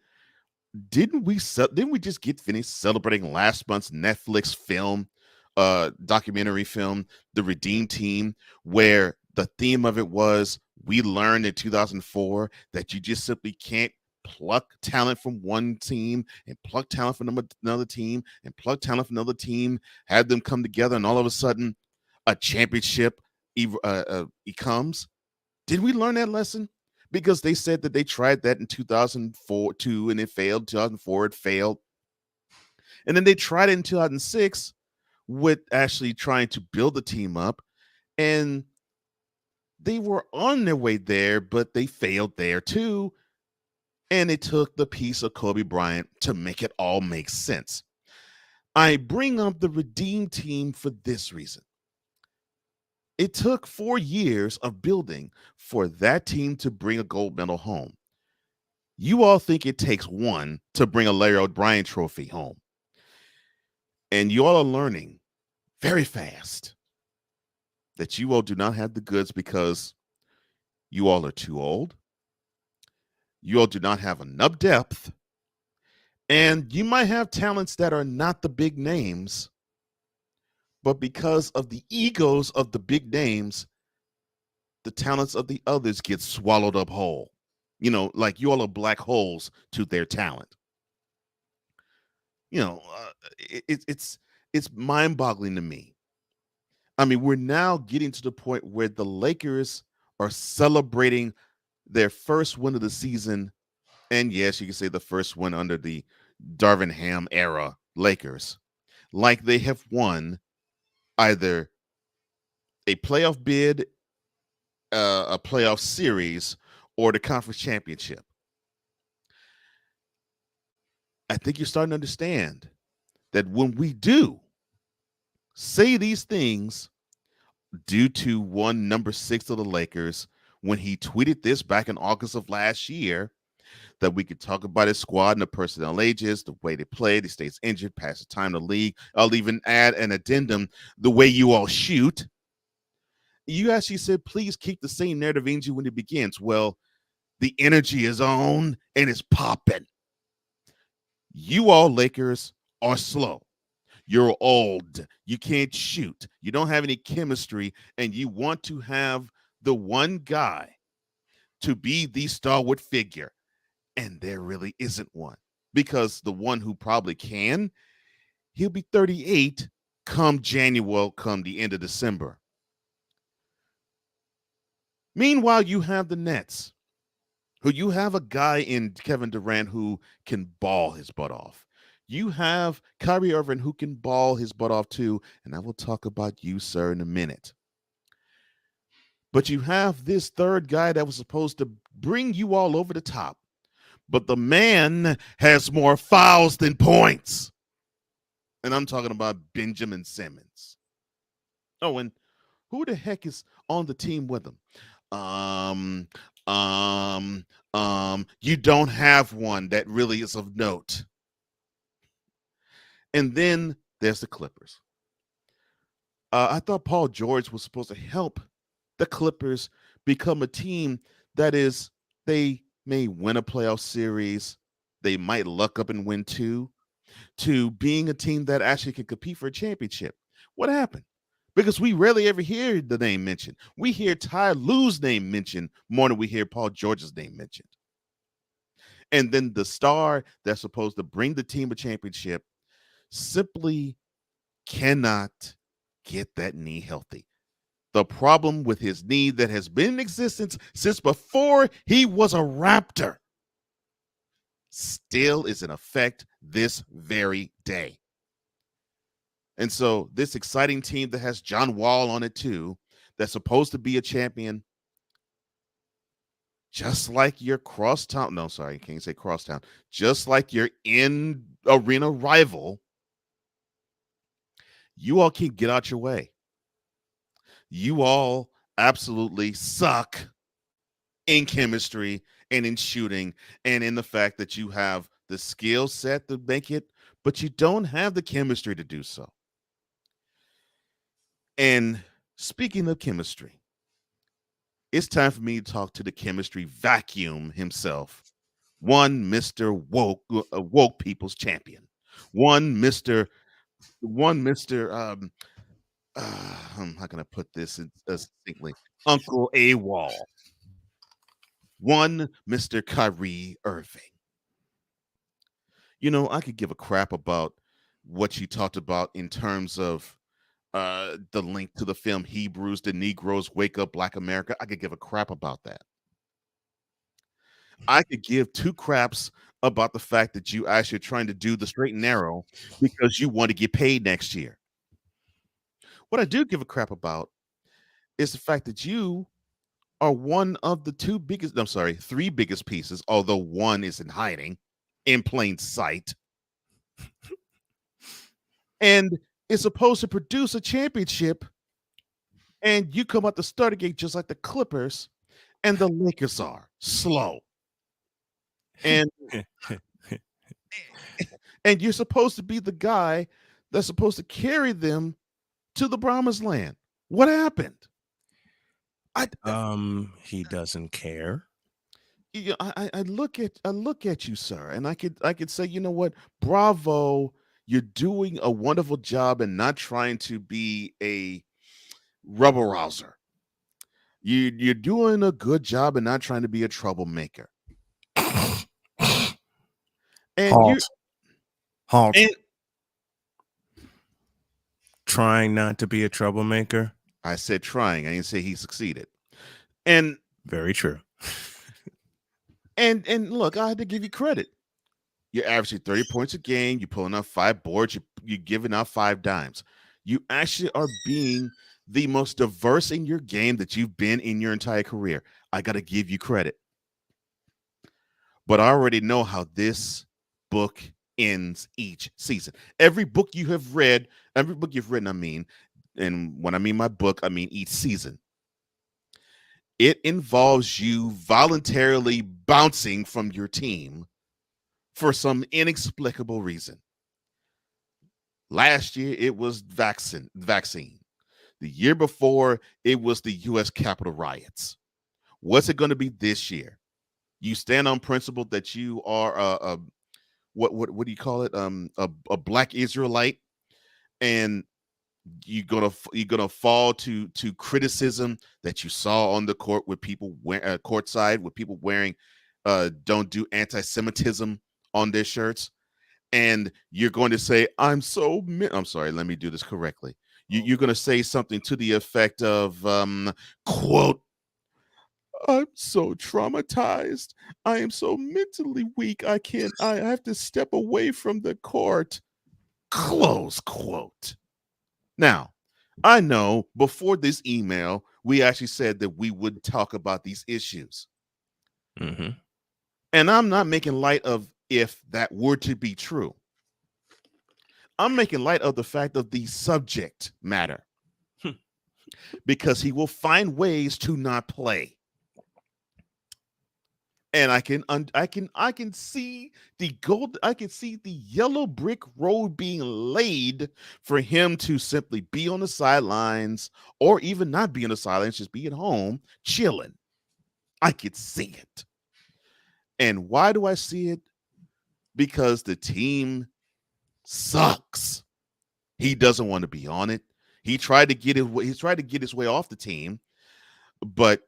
didn't we just get finished celebrating last month's Netflix film, documentary film, The Redeem Team, where the theme of it was we learned in 2004 that you just simply can't pluck talent from one team and pluck talent from another team and pluck talent from another team, have them come together, and all of a sudden a championship comes. Did we learn that lesson? Because they said that they tried that in 2004 too, and it failed. 2004, it failed. And then they tried it in 2006 with actually trying to build the team up, and they were on their way there, but they failed there too. And it took the piece of Kobe Bryant to make it all make sense. I bring up the Redeem Team for this reason. It took 4 years of building for that team to bring a gold medal home. You all think it takes one to bring a Larry O'Brien trophy home. And you all are learning very fast that you all do not have the goods because you all are too old. You all do not have enough depth. And you might have talents that are not the big names, but because of the egos of the big names, the talents of the others get swallowed up whole. You know, like you all are black holes to their talent. You know, it's mind-boggling to me. I mean, we're now getting to the point where the Lakers are celebrating their first win of the season, and yes, you can say the first win under the Darvin Ham era Lakers, like they have won either a playoff bid, a playoff series, or the conference championship. I think you're starting to understand that when we do say these things due to one number 6 of the Lakers, when he tweeted this back in August of last year, that we could talk about his squad and the personnel ages, the way they played, he stays injured, past the time to league. I'll even add an addendum, the way you all shoot. You actually said, please keep the same narrative energy when it begins. Well, the energy is on and it's popping. You all Lakers are slow. You're old. You can't shoot. You don't have any chemistry, and you want to have the one guy to be the stalwart figure. And there really isn't one, because the one who probably can, he'll be 38 come January, come the end of December. Meanwhile, you have the Nets, who you have a guy in Kevin Durant who can ball his butt off. You have Kyrie Irving who can ball his butt off too, and I will talk about you, sir, in a minute. But you have this third guy that was supposed to bring you all over the top. But the man has more fouls than points. And I'm talking about Benjamin Simmons. Oh, and who the heck is on the team with him? You don't have one that really is of note. And then there's the Clippers. I thought Paul George was supposed to help the Clippers become a team that is, they may win a playoff series, they might luck up and win 2, to being a team that actually can compete for a championship. What happened? Because we rarely ever hear the name mentioned. We hear Ty Lue's name mentioned more than we hear Paul George's name mentioned. And then the star that's supposed to bring the team a championship simply cannot get that knee healthy. The problem with his knee that has been in existence since before he was a Raptor still is in effect this very day. And so this exciting team that has John Wall on it too, that's supposed to be a champion, just like your crosstown, no, sorry, I can't say crosstown, just like your in arena rival, you all can't get out your way. You all absolutely suck in chemistry and in shooting and in the fact that you have the skill set to make it, but you don't have the chemistry to do so. And speaking of chemistry, it's time for me to talk to the chemistry vacuum himself. One Mr. Woke People's Champion. One Mr. How can I put this succinctly? Uncle AWOL. One Mr. Kyrie Irving. You know, I could give a crap about what you talked about in terms of the link to the film Hebrews, the Negroes Wake Up Black America. I could give a crap about that. I could give 2 craps about the fact that you actually are trying to do the straight and narrow because you want to get paid next year. What I do give a crap about is the fact that you are one of the 3 biggest pieces, although one is in hiding, in plain sight. And is supposed to produce a championship, and you come out the starting gate just like the Clippers, and the Lakers are slow. And and you're supposed to be the guy that's supposed to carry them to the promised land. What happened? He doesn't care. I look at you, sir, and I could say, you know what? Bravo, you're doing a wonderful job and not trying to be a rubber rouser. You're doing a good job and not trying to be a troublemaker. And Halt. Trying not to be a troublemaker. I said trying. I didn't say he succeeded. And very true. And look, I had to give you credit. You're averaging 30 points a game. You're pulling out 5 boards. You're giving out 5 dimes. You actually are being the most diverse in your game that you've been in your entire career. I got to give you credit. But I already know how this book ends each season. Every book you have read, every book you've written, I mean, and when I mean my book, I mean each season. It involves you voluntarily bouncing from your team for some inexplicable reason. Last year, it was vaccine. The year before, it was the U.S. Capitol riots. What's it going to be this year? You stand on principle that you are a what do you call it? A black Israelite, and you're gonna fall to criticism that you saw on the court with people courtside with people wearing "Don't do anti-Semitism" on their shirts. And you're going to say, I'm sorry, let me do this correctly. You're going to say something to the effect of, quote, I'm so traumatized. I am so mentally weak. I have to step away from the court. Close quote. Now, I know before this email, we actually said that we would talk about these issues. Mm-hmm. And I'm not making light of if that were to be true. I'm making light of the fact of the subject matter because he will find ways to not play. And I can see the yellow brick road being laid for him to simply be on the sidelines or even not be on the sidelines, just be at home chilling. I could see it. And why do I see it? Because the team sucks. He doesn't want to be on it. He tried to get his way off the team, but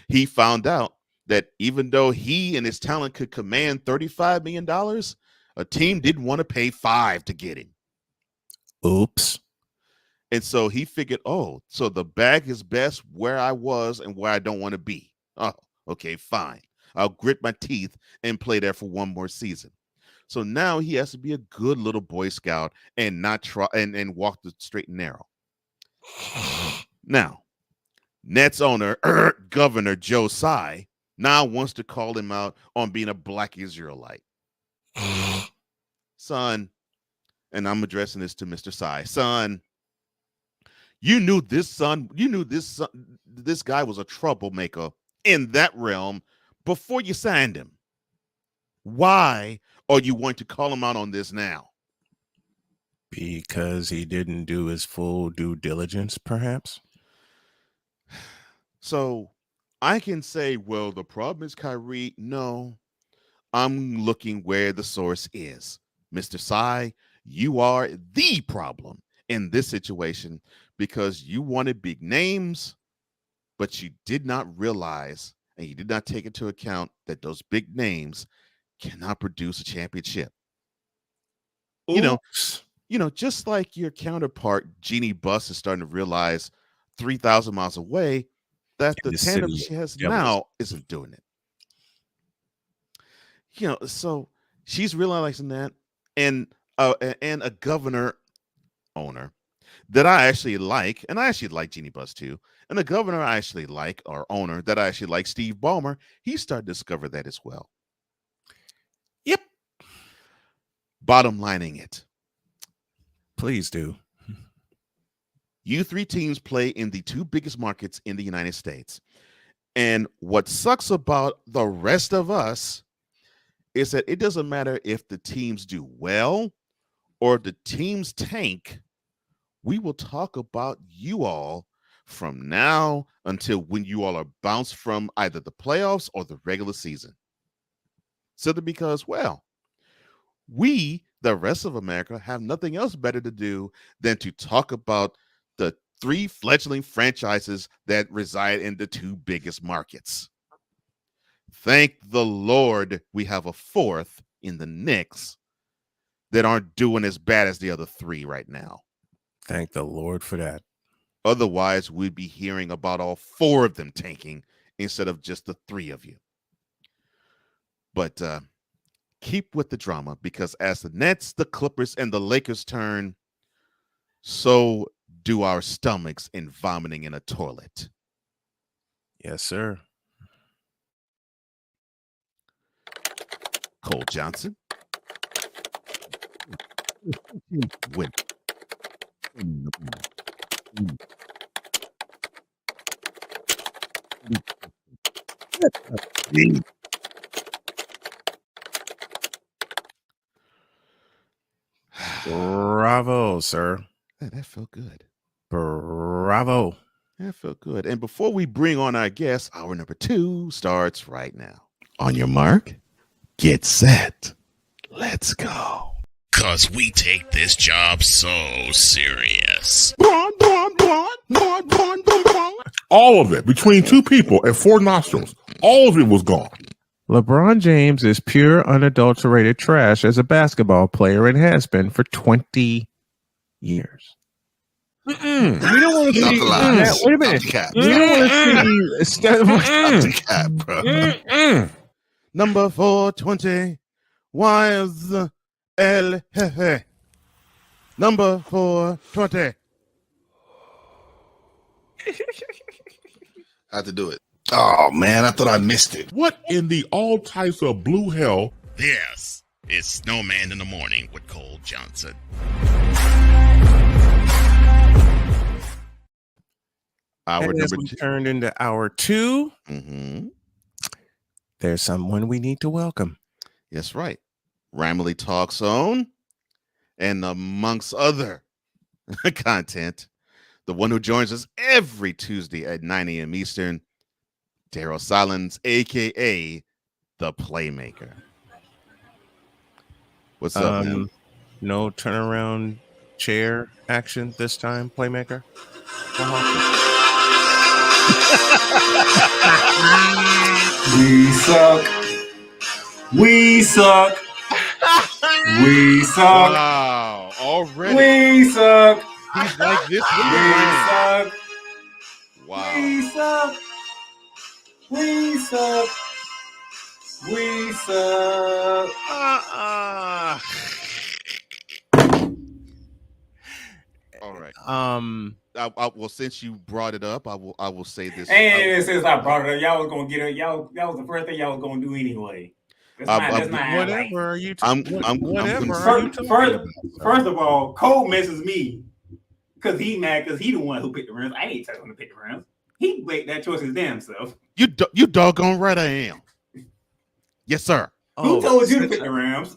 he found out that even though he and his talent could command $35 million, a team didn't want to pay 5 to get him. Oops. And so he figured, oh, so the bag is best where I was and where I don't want to be. Oh, okay, fine. I'll grit my teeth and play there for one more season. So now he has to be a good little Boy Scout and not try and walk the straight and narrow. Now, Nets owner, Governor Joe Tsai, now wants to call him out on being a black Israelite. Son, and I'm addressing this to Mr. Tsai. Son, you knew this guy was a troublemaker in that realm before you signed him. Why are you going to call him out on this now? Because he didn't do his full due diligence, perhaps? So I can say, well, the problem is Kyrie. No, I'm looking where the source is. Mr. Tsai, you are the problem in this situation because you wanted big names, but you did not realize and you did not take into account that those big names cannot produce a championship. Oops. Just like your counterpart, Jeannie Buss, is starting to realize 3,000 miles away that the tandem she has now isn't doing it. So she's realizing that, and a governor owner that I actually like, and I actually like Jeannie Buss too, and a governor I actually like, or owner that I actually like, Steve Ballmer, he's starting to discover that as well. Yep. Bottom lining it. Please do. You 3 teams play in the 2 biggest markets in the United States. And what sucks about the rest of us is that it doesn't matter if the teams do well or the teams tank. We will talk about you all from now until when you all are bounced from either the playoffs or the regular season. Simply because, well, we, the rest of America, have nothing else better to do than to talk about the 3 fledgling franchises that reside in the 2 biggest markets. Thank the Lord we have a 4th in the Knicks that aren't doing as bad as the other 3 right now. Thank the Lord for that. Otherwise, we'd be hearing about all 4 of them tanking instead of just the 3 of you. But keep with the drama, because as the Nets, the Clippers, and the Lakers turn, so do our stomachs in vomiting in a toilet. Yes, sir. Cole Johnson. Win. Bravo, sir. That felt good. Bravo. That felt good. And before we bring on our guest, hour number 2 starts right now. On your mark, get set. Let's go. 'Cause we take this job so serious. All of it between 2 people and 4 nostrils. All of it was gone. LeBron James is pure, unadulterated trash as a basketball player and has been for 20 years. We don't want to see that. Wait a minute. We don't want to see Number 420. YSL. Number 420. I had to do it. Oh, man, I thought I missed it. What in the all types of blue hell? Yes, it's Snowman in the Morning with Cole Johnson. Hour and as number we 2 turned into hour 2, there's someone we need to welcome. That's right. Ramily Talks On, and amongst other content, the one who joins us every Tuesday at 9 a.m. Eastern, Daryl Silence, a.k.a. The Playmaker. What's up, man? No turnaround chair action this time, Playmaker? We suck. We suck. We suck. Wow, already. We suck. He's like this. We suck. Wow. We suck. We suck. We suck. All right. Well, since you brought it up, I will say this. And since I brought it up, y'all was gonna get it. Y'all, that was the first thing y'all was gonna do anyway. Whatever are you? First of all, Cole messes me because he mad because he the one who picked the Rams. I ain't telling him to pick the Rams. He made that choice his damn self. You doggone right I am. Yes, sir. Who told you to pick the Rams?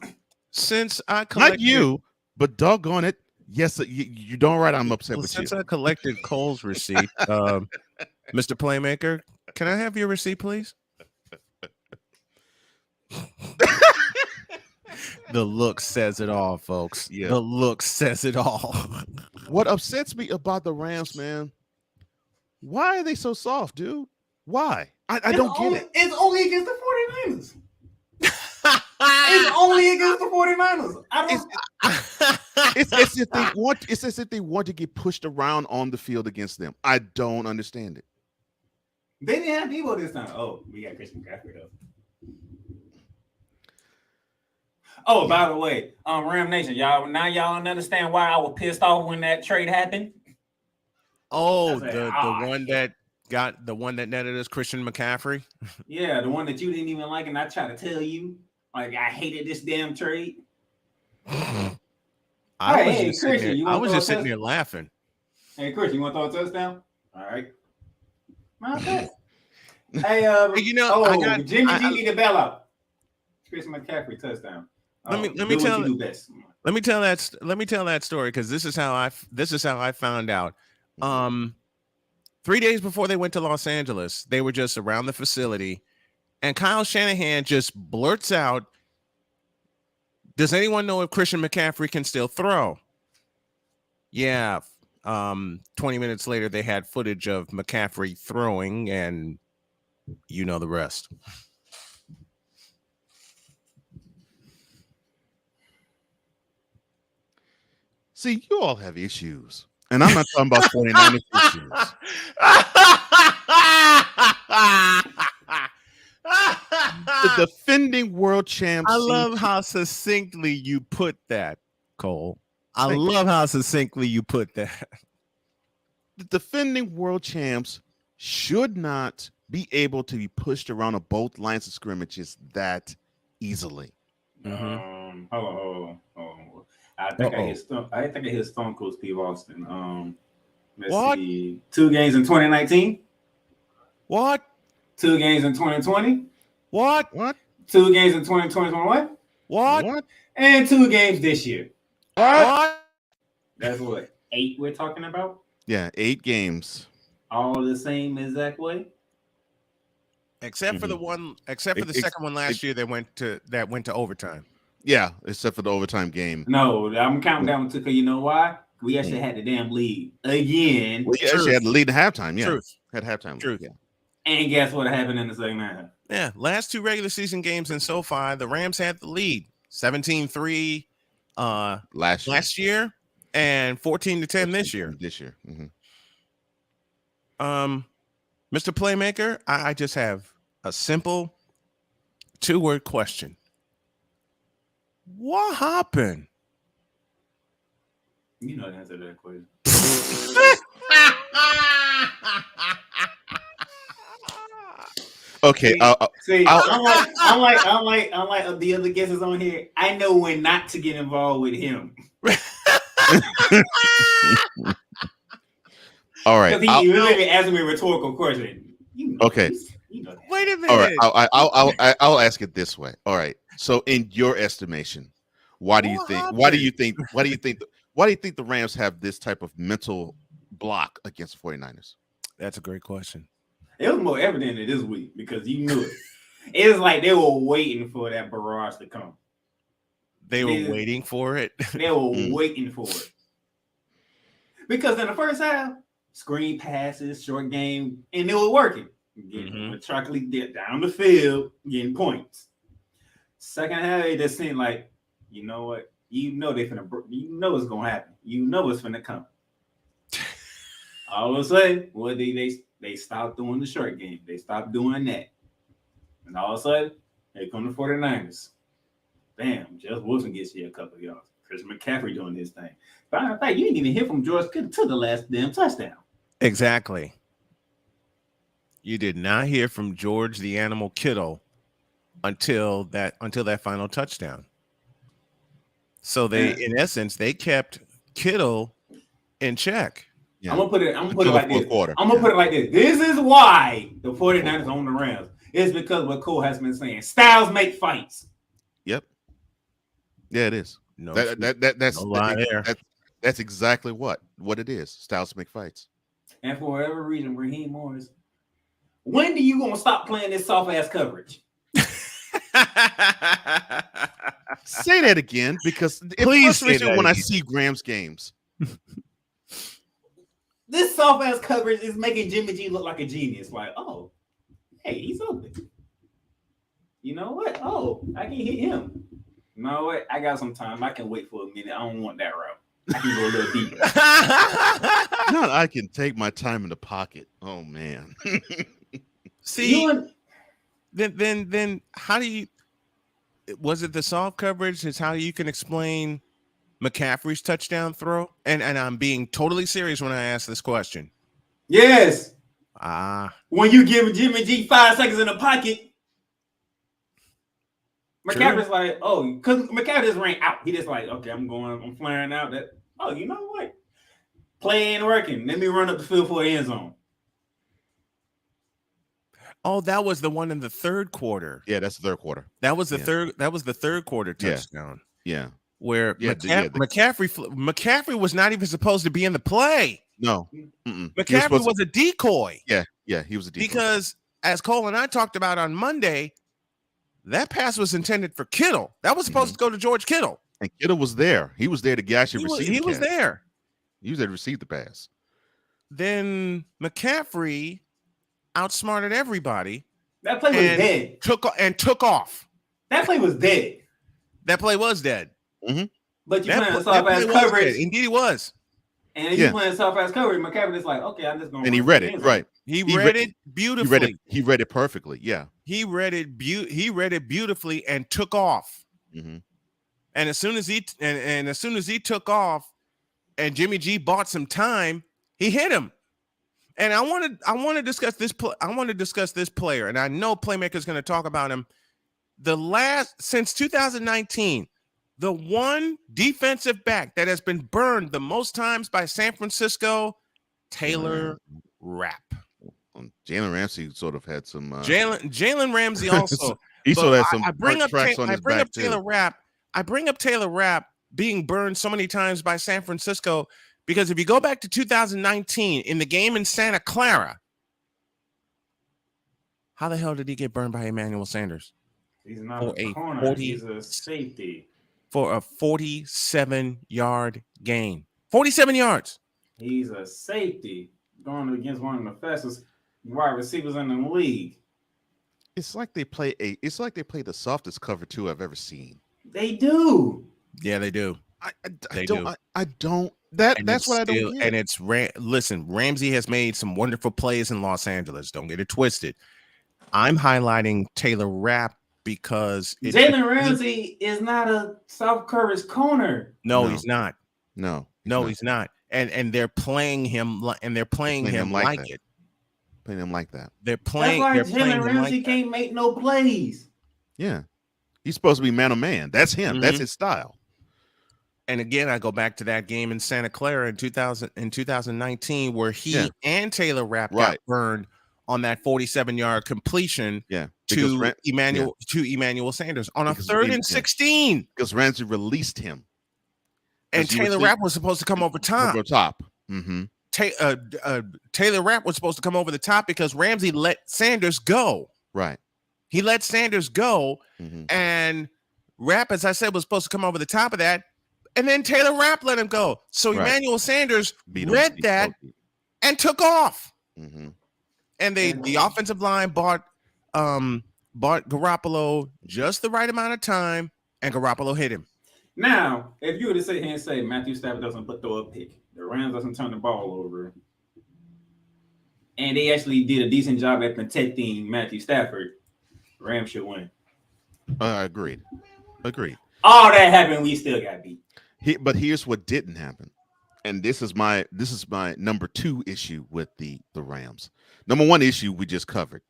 Since I not collected, you, but doggone it. Yes, you don't right. I'm upset with since you. I collected Cole's receipt, Mr. Playmaker, can I have your receipt, please? The look says it all, folks. Yeah. The look says it all. What upsets me about the Rams, man? Why are they so soft, dude? Why? I don't get it. It's only against the 49ers. It's only against the 49ers. It's as if they want to get pushed around on the field against them. I don't understand it. They didn't have Debo this time. Oh, we got Christian McCaffrey though. Oh, by the way, Ram Nation, y'all understand why I was pissed off when that trade happened. Oh, the one that netted us Christian McCaffrey. Yeah, the one that you didn't even like, and I tried to tell you, like I hated this damn trade. I was just sitting there laughing. Hey, Chris, you want to throw a touchdown? All right. Okay. Hey, Jimmy G need a bailout. Chris McCaffrey touchdown. Let me tell that story because this is how I found out. 3 days before they went to Los Angeles, they were just around the facility, and Kyle Shanahan just blurts out, "Does anyone know if Christian McCaffrey can still throw?" Yeah. 20 minutes later, they had footage of McCaffrey throwing, and you know the rest. See, you all have issues. And I'm not talking about 49ers issues. The defending world champs. I love how succinctly you put that, Cole. I love how succinctly you put that. The defending world champs should not be able to be pushed around of both lines of scrimmages that easily. Hold on. I think I hit Stone Cold Steve Austin. Let's see. 2 games in 2019. What? 2 games in 2020. What? 2 games in 2021. What? And 2 games this year. What? That's what, 8 we're talking about? Yeah, 8 games. All the same exact way? Except for the one, except for the second one last year that went to overtime. Yeah, except for the overtime game. No, I'm counting down to, because you know why? We actually had the damn lead again. We actually had the lead at halftime. Yeah, Truth. Had halftime. Truth. Yeah. And guess what happened in the second half? Yeah, last 2 regular season games in SoFi, the Rams had the lead, 17-3 last year and 14-10 this year. Mr. Playmaker, I just have a simple 2-word question. What happened? You know the answer to that question. Okay. Unlike the other guests on here, I know when not to get involved with him. All right. Because he really asked me a rhetorical question. Okay. Wait a minute. All right. I'll ask it this way. All right. So, in your estimation, why do you think the Rams have this type of mental block against the 49ers? That's a great question. It was more evident this week because you knew it. It was like they were waiting for that barrage to come. They were waiting for it. They were waiting for it. Because in the first half, screen passes, short game, and it was working. Getting chocolate dip down the field, getting points. Second half, it just seemed like, you know what? You know they finna. You know it's gonna happen. You know it's finna come. All of a sudden, what they stopped doing the short game. They stopped doing that, and all of a sudden, here come the 49ers. Bam! Jeff Wilson gets you a couple of yards. Chris McCaffrey doing his thing. But in fact, you didn't even hear from George Kittle to the last damn touchdown. Exactly. You did not hear from George the Animal Kittle until that final touchdown. So in essence, they kept Kittle in check. Yeah. I'm gonna put it like this. I'm gonna put it like this. This is why the 49ers own the Rams. It's because what Cole has been saying. Styles make fights. Yep. Yeah, it is. No, that's exactly what it is. Styles make fights. And for whatever reason, Raheem Morris, when do you gonna stop playing this soft ass coverage? Say that again, because please say that when again. I see Rams games. This soft ass coverage is making Jimmy G look like a genius. Like, oh, hey, he's open. You know what? Oh, I can hit him. You know what? I got some time. I can wait for a minute. I don't want that route. I can go a little deeper. Not I can take my time in the pocket. Oh man. See, then how do you? Was it the soft coverage? Is how you can explain McCaffrey's touchdown throw? And I'm being totally serious when I ask this question. Yes. When you give Jimmy G 5 seconds in the pocket, McCaffrey's like, oh, because McCaffrey just ran out. He just like, okay, I'm flaring out. That. Oh, you know what? Play ain't working. Let me run up the field for the end zone. Oh, that was the one in the third quarter. Yeah, that's the third quarter. That was the third. That was the third quarter touchdown. Yeah. Where McCaffrey was not even supposed to be in the play. No. McCaffrey was a decoy. Yeah, he was a decoy. Because as Cole and I talked about on Monday, that pass was intended for Kittle. That was supposed to go to George Kittle. And Kittle was there. He was there to actually receive the pass. He was there. He was there to receive the pass. Then McCaffrey outsmarted everybody. That play was dead. Took off. That play was dead. That play was dead. Mm-hmm. But you playing soft ass coverage. Indeed, it was. And he's playing soft ass coverage. McCaffrey is like, okay, I'm just going to. And he read it right. He read it beautifully. He read it perfectly. Yeah. He read it beautifully and took off. Mm-hmm. And as soon as he took off, and Jimmy G bought some time, he hit him. And I want to discuss this. I want to discuss this player, and I know Playmaker's going to talk about him. Since 2019, the one defensive back that has been burned the most times by San Francisco, Taylor Rapp. Jalen Ramsey sort of had some. Jalen Ramsey also. He sort of had some. I bring up Taylor Rapp. I bring up Taylor Rapp being burned so many times by San Francisco because if you go back to 2019 in the game in Santa Clara, how the hell did he get burned by Emmanuel Sanders? He's not a corner. He's a safety. For a 47-yard gain. 47 yards. He's a safety going against one of the fastest wide receivers in the league. It's like they play the softest cover 2 I've ever seen. They do. Yeah, they do. That's what I don't get. And it's listen, Ramsey has made some wonderful plays in Los Angeles. Don't get it twisted. I'm highlighting Taylor Rapp because Jalen Ramsey is not a soft coverage corner. No, he's not. No, he's not. And they're playing him like it. Playing him like that. They're playing. That's why Jalen Ramsey can't make no plays. Yeah, he's supposed to be man to man. That's him. That's his style. And again, I go back to that game in Santa Clara in 2019 where he and Taylor Rapp got burned on that 47-yard completion to Emmanuel Sanders on a 3rd and 16. Because Ramsey released him. And Taylor Rapp was supposed to come over top. Mm-hmm. Taylor Rapp was supposed to come over the top because Ramsey let Sanders go. Right. He let Sanders go. And Rapp, as I said, was supposed to come over the top of that. And then Taylor Rapp let him go. So Emmanuel Sanders read that and took off. Mm-hmm. And the offensive line bought Garoppolo just the right amount of time, and Garoppolo hit him. Now, if you were to sit here and say Matthew Stafford doesn't throw a pick, the Rams doesn't turn the ball over, and they actually did a decent job at protecting Matthew Stafford, Rams should win. Agreed. All that happened, we still got beat. But here's what didn't happen. And this is my number 2 issue with the Rams. Number 1 issue we just covered.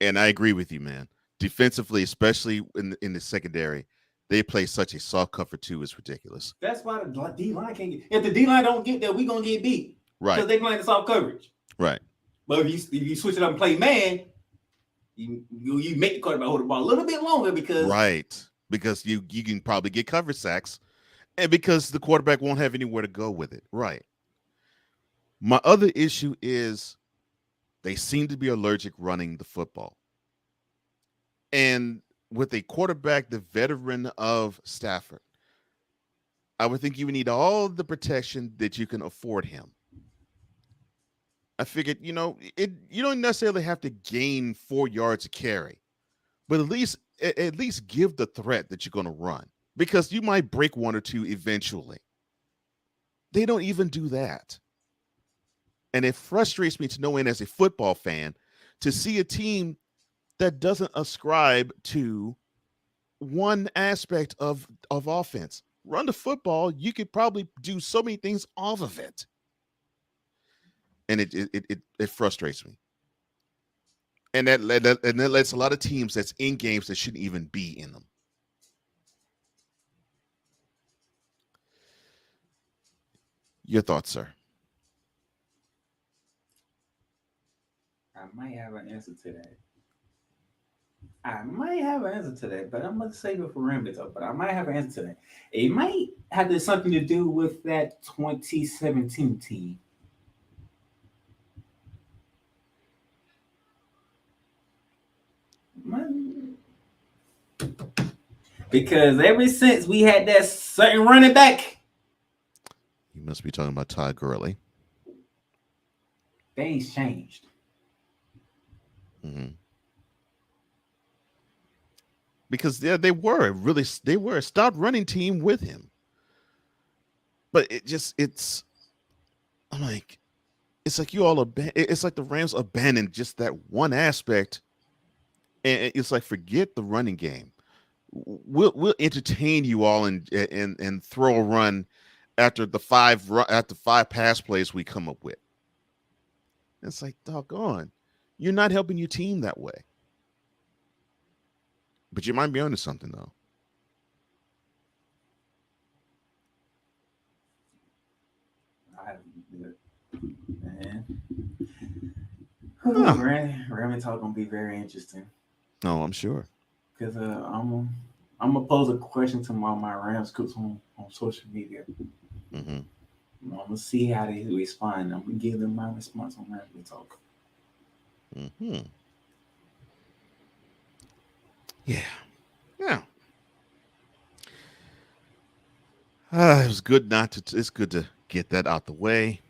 And I agree with you, man. Defensively, especially in the secondary, they play such a soft cover 2 is ridiculous. That's why the D-line can't get. If the D-line don't get there, we're going to get beat. Right. Because they playing the soft coverage. Right. But if you switch it up and play man, you make the quarterback hold the ball a little bit longer because. Right. Because you can probably get cover sacks. And because the quarterback won't have anywhere to go with it. Right. My other issue is they seem to be allergic running the football. And with a quarterback, the veteran of Stafford, I would think you would need all the protection that you can afford him. I figured, you don't necessarily have to gain 4 yards a carry, but at least give the threat that you're going to run. Because you might break 1 or 2 eventually. They don't even do that. And it frustrates me to no end as a football fan to see a team that doesn't ascribe to one aspect of offense. Run the football, you could probably do so many things off of it. And it frustrates me. And that lets a lot of teams that's in games that shouldn't even be in them. Your thoughts, sir? I might have an answer to that. But I'm going to save it for Ram to talk. But I might have an answer to that. It might have something to do with that 2017 team. Because ever since we had that certain running back, you must be talking about Todd Gurley. Things changed. Mm-hmm. Because they were a stout running team with him. But it's I'm like, it's like you all it's like the Rams abandoned just that one aspect, and it's like forget the running game. We'll entertain you all and throw a run after the five pass plays we come up with. It's like, doggone, you're not helping your team that way. But you might be onto something though. Man. Ram talk gonna be very interesting. No, I'm sure. Because I'm gonna pose a question to my Rams cooks on social media. Mm-hmm. I'm gonna see how they respond. I'm gonna give them my response on Rams talk. Mm-hmm. Yeah. It was good it's good to get that out the way.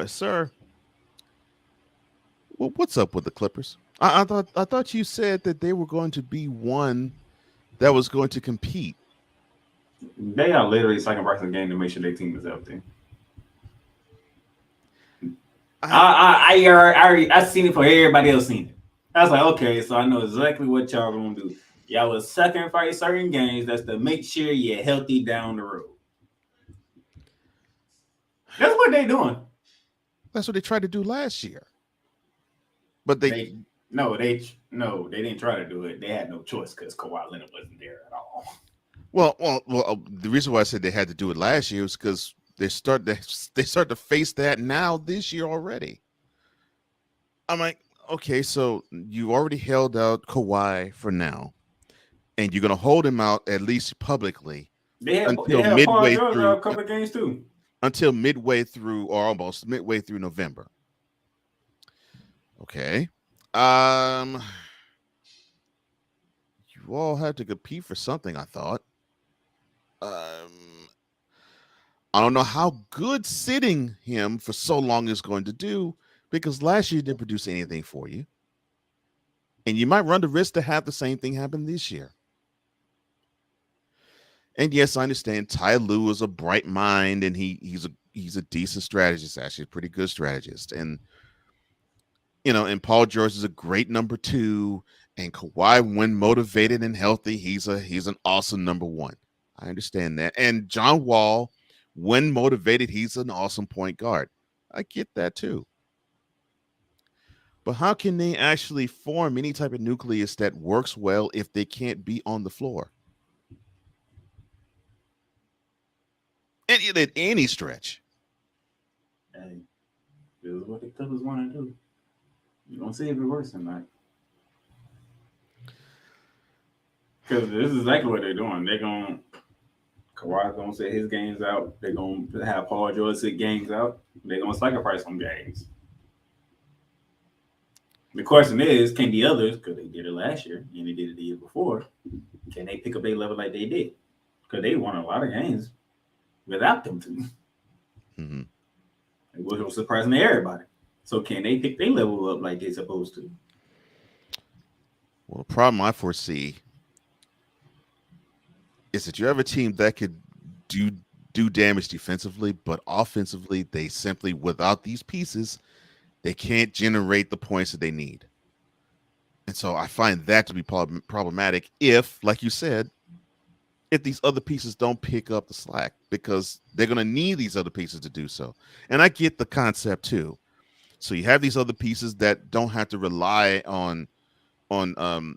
Sir, what's up with the Clippers? I thought you said that they were going to be one that was going to compete. They are literally sacrificing the game to make sure their team is healthy. I seen it for everybody else seen it. I was like, okay, so I know exactly what y'all gonna do. Y'all will sacrifice certain games that's to make sure you're healthy down the road. That's what they're doing. That's what they tried to do last year. But they didn't try to do it. They had no choice because Kawhi Leonard wasn't there at all. Well, the reason why I said they had to do it last year is because they start to face that now this year already. I'm like, okay, so you already held out Kawhi for now, and you're gonna hold him out at least publicly until midway through a couple of games too. Until midway through, or almost midway through November. Okay. You all had to compete for something, I thought. I don't know how good sitting him for so long is going to do, because last year didn't produce anything for you. And you might run the risk to have the same thing happen this year. And yes, I understand Ty Lue is a bright mind, and he's a decent strategist, actually a pretty good strategist. And and Paul George is a great number 2, and Kawhi, when motivated and healthy, he's an awesome number 1. I understand that. And John Wall, when motivated, he's an awesome point guard. I get that too. But how can they actually form any type of nucleus that works well if they can't be on the floor? And at any stretch. Hey, this is what the Clippers want to do. You don't see if it works or not. Because this is exactly what they're doing. Kawhi's going to set his games out. They're going to have Paul George sit games out. They're going to sacrifice some games. The question is, can the others, because they did it last year and they did it the year before, can they pick up their level like they did? Because they won a lot of games without them two. Mm-hmm. Which was surprising to everybody. So can they pick their level up like they're supposed to? Well, the problem I foresee is that you have a team that could do damage defensively, but offensively, they simply, without these pieces, they can't generate the points that they need. And so I find that to be problematic if, like you said, if these other pieces don't pick up the slack, because they're going to need these other pieces to do so. And I get the concept too. So you have these other pieces that don't have to rely on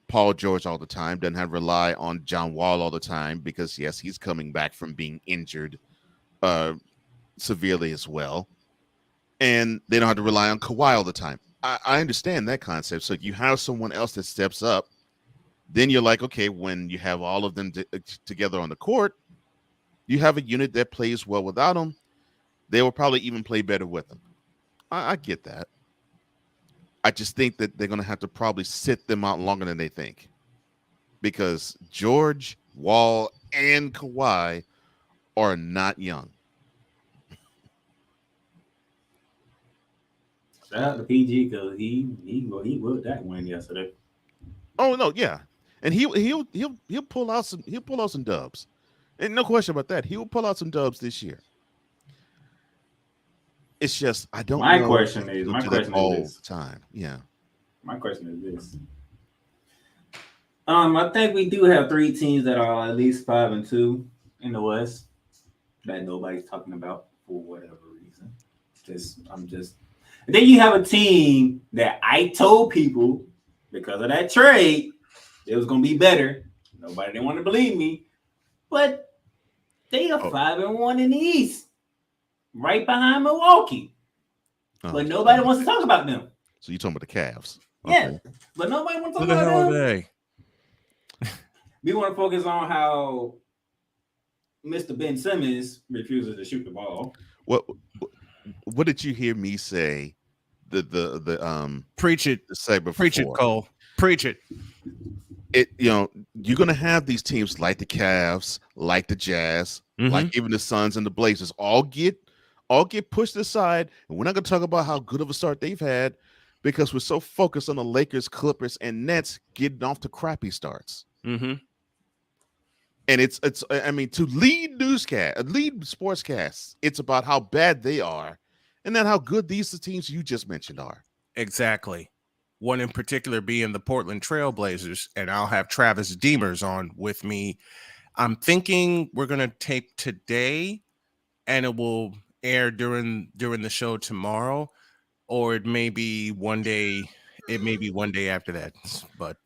Paul George all the time, doesn't have to rely on John Wall all the time, because yes, he's coming back from being injured severely as well. And they don't have to rely on Kawhi all the time. I understand that concept. So you have someone else that steps up, then you're like, okay, when you have all of them together on the court, you have a unit that plays well without them. They will probably even play better with them. I get that. I just think that they're going to have to probably sit them out longer than they think, because George, Wall, and Kawhi are not young. Shout out to PG, because he worked that one yesterday. Oh no, yeah, and he'll pull out some dubs, and no question about that. He will pull out some dubs this year. It's just I don't My know. question is all this. the time. Yeah. My question is this. I think we do have 3 teams that are at least 5-2 in the West that nobody's talking about for whatever reason. And then you have a team that I told people because of that trade it was gonna be better. Nobody didn't want to believe me, but they are 5-1 in the East, right behind Milwaukee. But nobody wants to talk about them. So you're talking about the Cavs? Yeah, but nobody wants to talk Who the about hell them. are they? We want to focus on how Mr. Ben Simmons refuses to shoot the ball. What did you hear me say? The preach it. The segment preach before? It, Cole. Preach it. You're gonna have these teams like the Cavs, like the Jazz, like even the Suns and the Blazers, all get pushed aside, and we're not gonna talk about how good of a start they've had because we're so focused on the Lakers, Clippers, and Nets getting off to crappy starts. Mm-hmm. And it's I mean, to lead sportscasts, it's about how bad they are, and then how good these teams you just mentioned are. Exactly. One in particular being the Portland Trail Blazers, and I'll have Travis Demers on with me. I'm thinking we're gonna tape today, and it will air during the show tomorrow, or it may be one day. It may be one day after that, but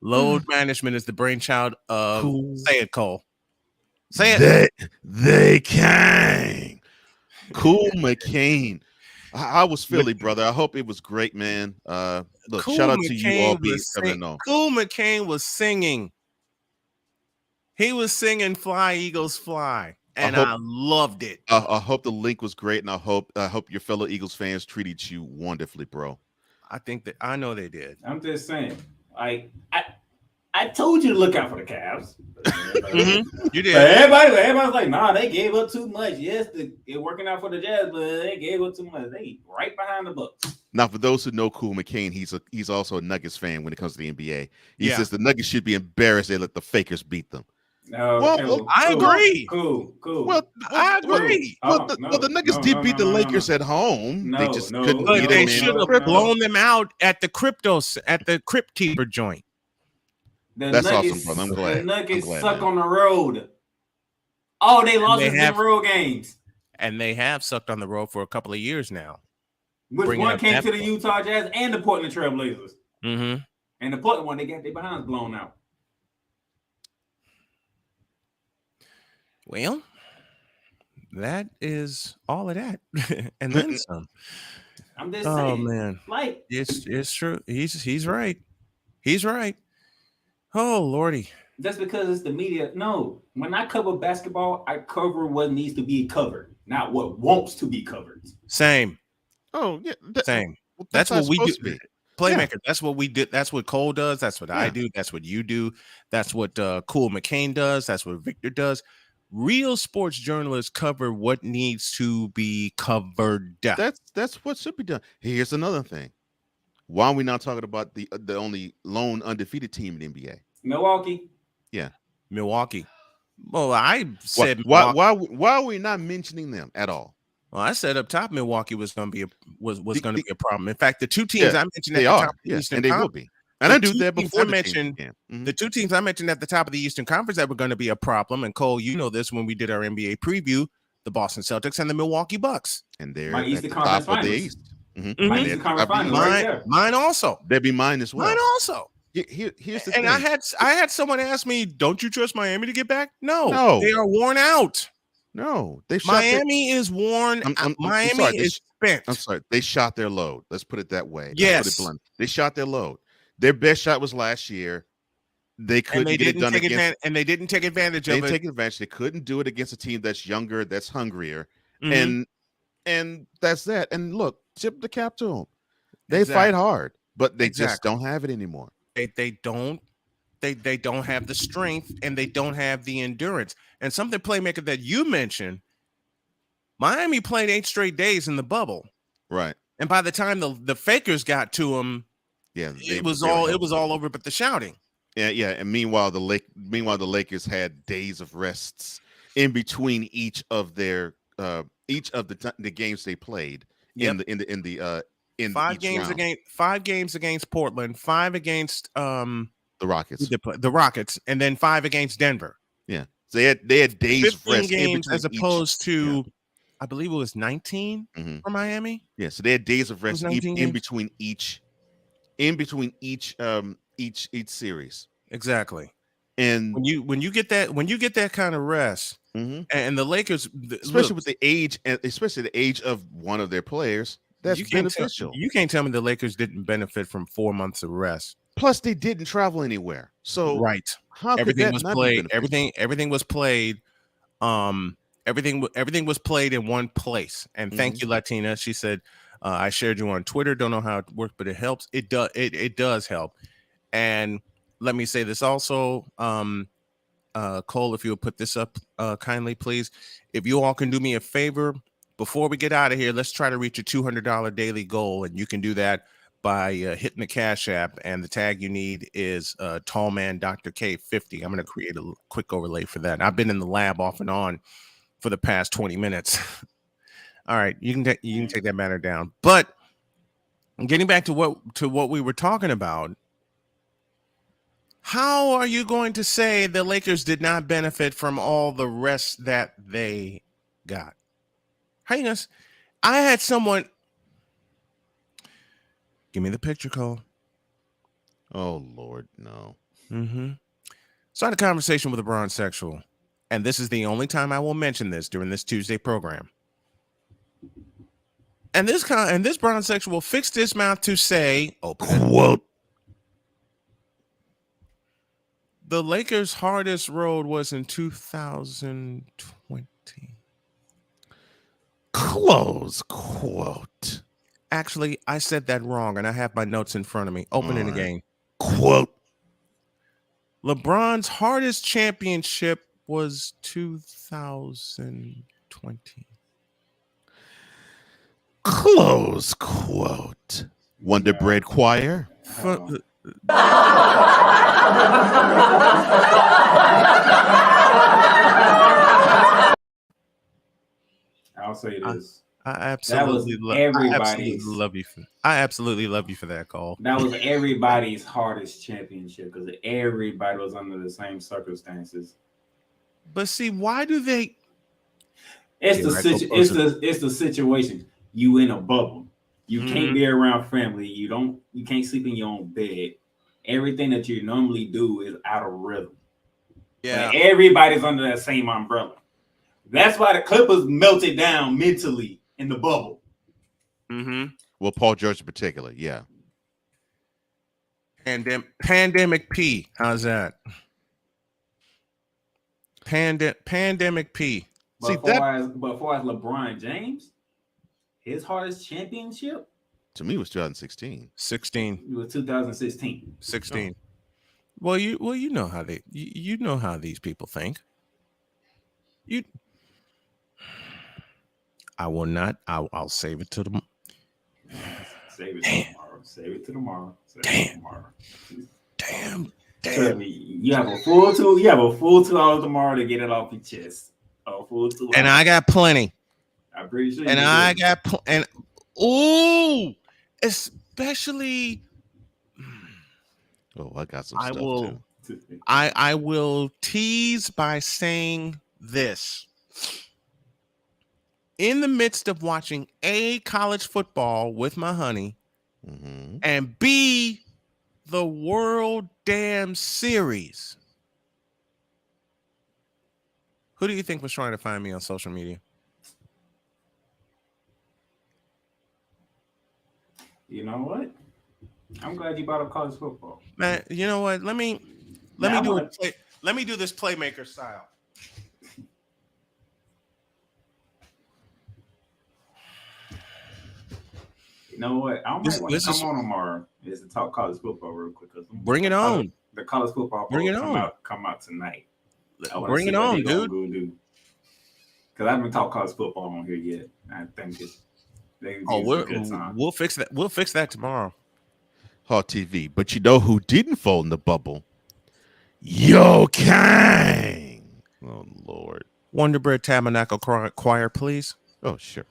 load management is the brainchild of say it, Cole. Say it. They can. Cool McCain. How was Philly, brother? I hope it was great, man. Look, Cool shout out McCain to you all being 7-0. Cool McCain was singing. He was singing "Fly Eagles Fly," and I loved it. I hope the link was great, and I hope your fellow Eagles fans treated you wonderfully, bro. I know they did. I'm just saying, I told you to look out for the Cavs. You did. But everybody's like, nah, they gave up too much. Yes, it's working out for the Jazz, but they gave up too much. They right behind the Bucks. Now, for those who know Cool McCain, he's also a Nuggets fan when it comes to the NBA. He says the Nuggets should be embarrassed they let the Fakers beat them. I agree. Cool. Well, I agree. The Nuggets did beat the Lakers at home. They just couldn't beat them. They should have blown them out at the Crypt Keeper joint. That's awesome, brother. I'm glad. The Nuggets suck on the road. Oh, they lost in road games. And they have sucked on the road for a couple of years now. Which one came to the Utah Jazz and the Portland Trail Blazers. Mm-hmm. And the Portland one, they got their behinds blown out. Well, that is all of that. And then some. I'm just saying. Oh, man. Like, it's true. He's right. He's right. Oh, Lordy. Just because it's the media. No, when I cover basketball, I cover what needs to be covered, not what wants to be covered. Same. Oh, yeah. Same. Well, that's what we do. Playmaker. Yeah. That's what we do. That's what Cole does. That's what I do. That's what you do. That's what Cool McCain does. That's what Victor does. Real sports journalists cover what needs to be covered. That's what should be done. Here's another thing. Why are we not talking about the only lone undefeated team in the NBA? Milwaukee. Yeah, Milwaukee. Well, I said why are we not mentioning them at all? Well, I said up top Milwaukee was going to be a problem. In fact, the two teams I mentioned at the top of the Eastern and they will be. And I do that before the two teams I mentioned at the top of the Eastern Conference that were going to be a problem. And Cole, you know this when we did our NBA preview, the Boston Celtics and the Milwaukee Bucks. And they're my Eastern Conference Finals. The East. Mm-hmm. My Eastern Conference Finals right there. Mine also. They'd be mine as well. Mine also. Here's the thing. I had someone ask me, "Don't you trust Miami to get back?" No, they are worn out. No, Miami is worn. Miami is spent. I'm sorry, they shot their load. Let's put it that way. Yes, they shot their load. Their best shot was last year. They couldn't get it done against, and they didn't take advantage of it. They didn't take advantage. They couldn't do it against a team that's younger, that's hungrier, and that's that. And look, tip the cap to them. They fight hard, but they just don't have it anymore. They don't have the strength and they don't have the endurance. And something, playmaker, that you mentioned, Miami played 8 straight days in the bubble, right? And by the time the Fakers got to them, it was all over but the shouting. Yeah. And meanwhile, the Lakers had days of rests in between each of their the games they played Yep. in five each games round. 5 games against Portland, 5 against The Rockets. the Rockets, and then 5 against Denver. Yeah, so they had days of 15 rest in games between as opposed to, I believe it was 19 Mhm. for Miami. Yeah, so they had days of rest It was 19 in games? between each series. Exactly. And when you get that kind of rest, and the Lakers, especially with the age, and especially the age of one of their players, that's beneficial. You can't tell me the Lakers didn't benefit from 4 months of rest. Plus, they didn't travel anywhere, so Right. how could Everything that was not played. be beneficial? Everything was played. Everything was played in one place. And thank you, Latina. She said, I shared you on Twitter. Don't know how it works, but it helps. It does. It does help. And let me say this also, Cole, if you'll put this up kindly, please. If you all can do me a favor before we get out of here, let's try to reach a $200 daily goal, and you can do that by hitting the Cash App, and the tag you need is Tallman Dr. K 50. I'm going to create a quick overlay for that. I've been in the lab off and on for the past 20 minutes. All right, you can take that matter down. But getting back to what we were talking about, how are you going to say the Lakers did not benefit from all the rest that they got? How you gonna? I had someone. Give me the picture, Cole. Oh Lord, no. So I had a conversation with a bronsexual, and this is the only time I will mention this during this Tuesday program. And this bronsexual fixed his mouth to say, quote, the Lakers' hardest road was in 2020. Close quote. Actually, I said that wrong, and I have my notes in front of me. Open it again. Quote. LeBron's hardest championship was 2020. Close quote. Wonder Bread Choir. I'll say this. I absolutely love you for that, Cole. That was everybody's hardest championship because everybody was under the same circumstances. But see, why do they? It's the situation. You in a bubble. You can't be around family. You can't sleep in your own bed. Everything that you normally do is out of rhythm. Yeah. Like everybody's under that same umbrella. That's why the Clippers melted down mentally in the bubble. Well, Paul George in particular, yeah. Pandemic P. How's that? Pandemic P. But far as LeBron James, his hardest championship to me was 2016. 16. It was 2016. 16. Well, you know how you know how these people think. I will not. I'll save it to the. Save it to tomorrow. Save it to tomorrow. Damn. Trust me, you have a full 2 hours tomorrow to get it off your chest. A full 2 hours. And I got plenty. I'm pretty sure. And I got especially. Oh, I got some stuff too. I will tease by saying this. In the midst of watching A, college football with my honey, and B, the World Damn Series. Who do you think was trying to find me on social media? You know what? I'm glad you brought up college football. Man, you know what? Let me do this playmaker style. You know what? I might want to come on tomorrow is to talk college football real quick. Bring it on. The college football come out tonight. Bring it on, dude. Because I haven't talked college football on here yet. I think it's we'll fix that. We'll fix that tomorrow. Hot TV. But you know who didn't fall in the bubble? Yo Kang. Oh Lord. Wonder Bread Tabernacle Choir, please? Oh, sure.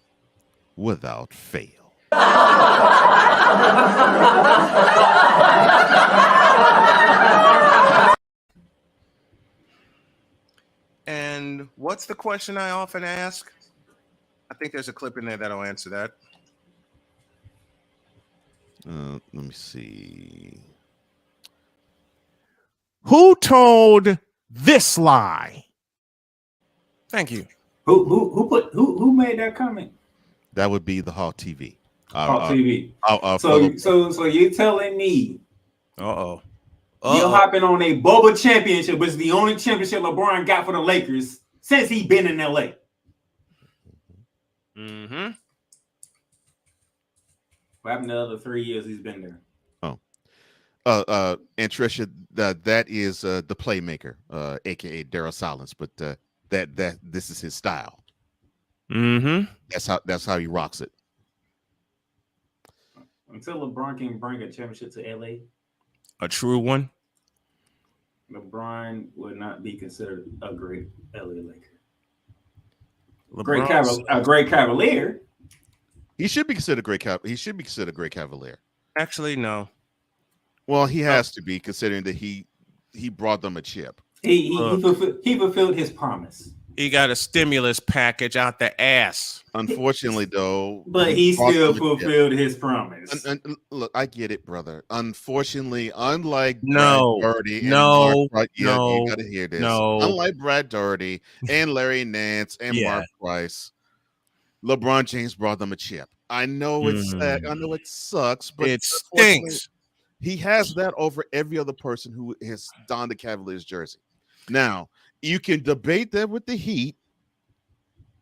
Without fail. And what's the question I often ask? I think there's a clip in there that'll answer that. Let me see. Who told this lie? Thank you. Who made that comment? That would be the Hawk TV. Hawk TV. So So you're telling me you're hopping on a bubble championship, which is the only championship LeBron got for the Lakers since he been in LA. Mm-hmm. What happened the other 3 years he's been there? And Trisha, that is the playmaker, aka Daryl Silence, but that this is his style. Mm-hmm. That's how he rocks it. Until LeBron can bring a championship to LA, A true one. LeBron would not be considered a great LA Laker. LeBron's A great Cavalier. He should be considered He should be considered a great Cavalier. Actually, no. Well, he has to be, considering that he brought them a chip. He fulfilled his promise. He got a stimulus package out the ass. Unfortunately, though, but he still fulfilled his promise. And look, I get it, brother. Unfortunately, unlike Brad Doherty, you got to hear this. Unlike Brad Doherty and Larry Nance and Mark Price, LeBron James brought them a chip. I know it's sad. I know it sucks, but it stinks. He has that over every other person who has donned the Cavaliers jersey. Now, you can debate that with the Heat,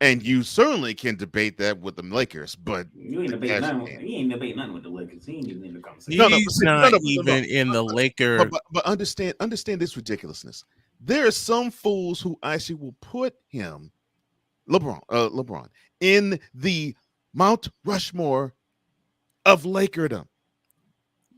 and you certainly can debate that with the Lakers, but you ain't debate nothing. He ain't debate nothing with the Lakers. He ain't even in the conversation. He's not even in the Lakers. But understand this ridiculousness. There are some fools who actually will put him, LeBron, in the Mount Rushmore of Lakerdom.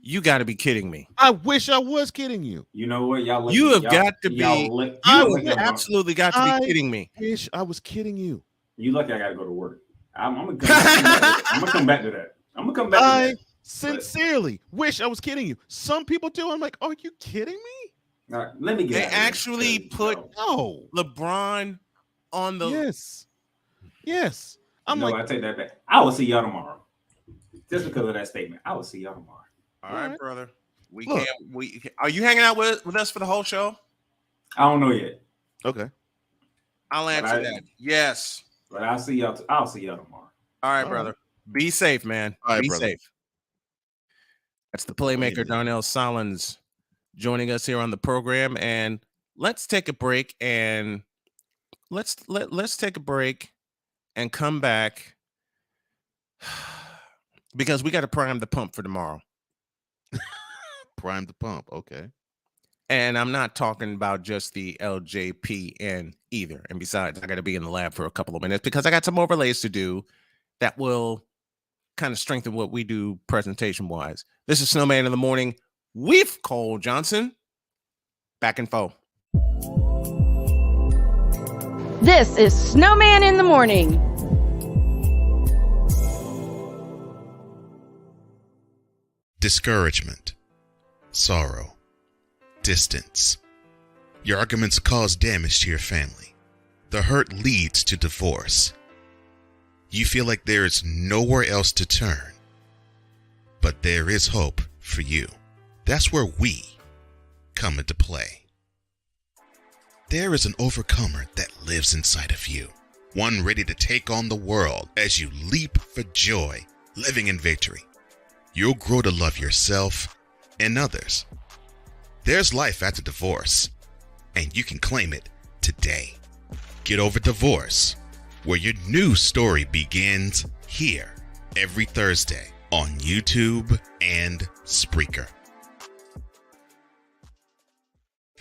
You got to be kidding me. I wish I was kidding you. You know what, y'all? You have got to be. You have absolutely got to be kidding me. I wish I was kidding you. You lucky I got to go to work. I'm gonna come back to that. I'm gonna come back. I sincerely wish I was kidding you. Some people do. I'm like, are you kidding me? All right, let me get. They actually put LeBron on the. Yes. I take that back. I will see y'all tomorrow. Just because of that statement, I will see y'all tomorrow. All right, brother. Are you hanging out with us for the whole show? I don't know yet. Okay. I'll answer that. Yes. But I'll see y'all tomorrow. All right, brother. Be safe, man. All right, be brother. safe. That's the playmaker Darnell Solins joining us here on the program, and let's take a break and let's take a break and come back because we got to prime the pump for tomorrow. Prime the pump, okay. And I'm not talking about just the LJPN either. And besides, I got to be in the lab for a couple of minutes because I got some overlays to do that will kind of strengthen what we do presentation-wise. This is Snowman in the Morning with Cole Johnson. Back in fo. This is Snowman in the Morning. Discouragement, sorrow, distance. Your arguments cause damage to your family. The hurt leads to divorce. You feel like there is nowhere else to turn. But there is hope for you. That's where we come into play. There is an overcomer that lives inside of you. One ready to take on the world as you leap for joy, living in victory. You'll grow to love yourself and others. There's life after divorce, and you can claim it today. Get Over Divorce, where your new story begins here every Thursday on YouTube and Spreaker.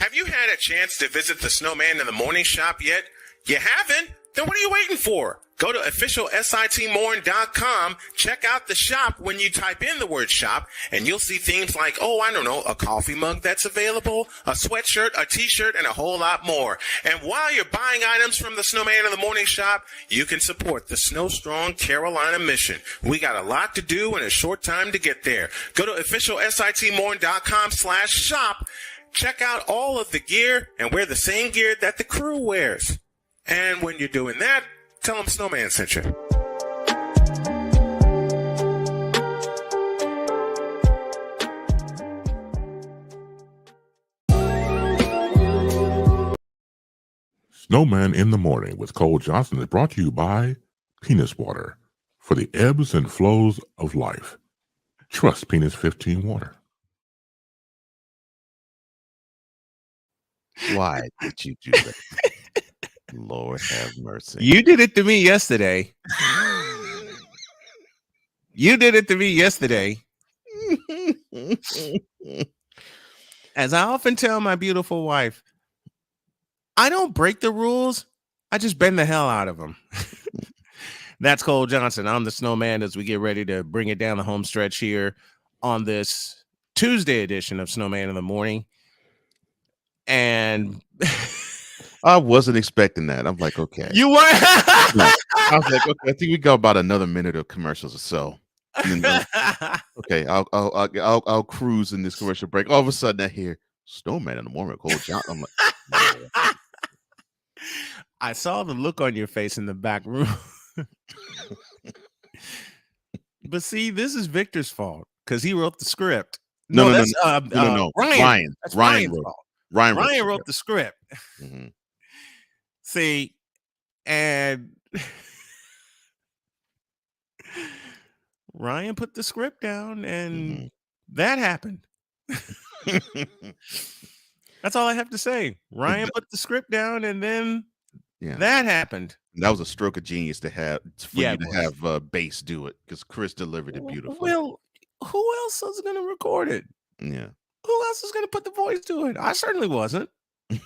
Have you had a chance to visit the Snowman in the Morning shop yet? You haven't? Then what are you waiting for? Go to officialsitmorn.com. Check out the shop when you type in the word shop, and you'll see things like, a coffee mug that's available, a sweatshirt, a t-shirt, and a whole lot more. And while you're buying items from the Snowman in the Morning shop, you can support the Snow Strong Carolina mission. We got a lot to do in a short time to get there. Go to officialsitmorn.com/shop. Check out all of the gear and wear the same gear that the crew wears. And when you're doing that, tell them Snowman sent you. Snowman in the Morning with Cole Johnson is brought to you by Penis Water for the ebbs and flows of life. Trust Penis 15 Water. Why did you do that? Lord have mercy. You did it to me yesterday. You did it to me yesterday. As I often tell my beautiful wife, I don't break the rules. I just bend the hell out of them. That's Cole Johnson. I'm the Snowman as we get ready to bring it down the home stretch here on this Tuesday edition of Snowman in the Morning. And I wasn't expecting that. I'm like, okay. You were? I was like, okay, I think we got about another minute of commercials or so. Okay, I'll cruise in this commercial break. All of a sudden I hear Snowman in the Morning with Cole Johnson. I'm like, no. I saw the look on your face in the back room. But see, this is Victor's fault because he wrote the script. No. Ryan. That's Ryan Ryan's wrote. fault. Ryan wrote the script. Mm-hmm. See, and Ryan put the script down, and that happened. That's all I have to say. Ryan put the script down, and then that happened. That was a stroke of genius to have for Yeah, you to have Bass do it because Chris delivered it beautifully. Well, who else is going to record it? Yeah. Who else is going to put the voice to it? I certainly wasn't. I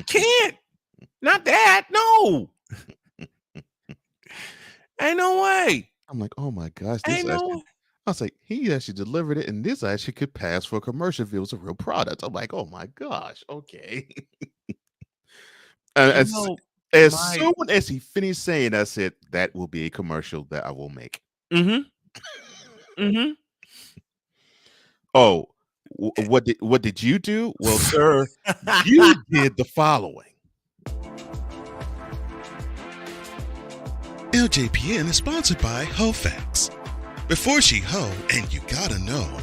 can't. Not that. No. Ain't no way. I'm like, oh my gosh. Ain't no way. I was like, he actually delivered it, and this actually could pass for a commercial if it was a real product. I'm like, oh my gosh. Okay. As soon as he finished saying, I said, that will be a commercial that I will make. Oh, what did you do? Well, sir, you did the following. LJPN is sponsored by HoFacts. Before she hoe, and you gotta know,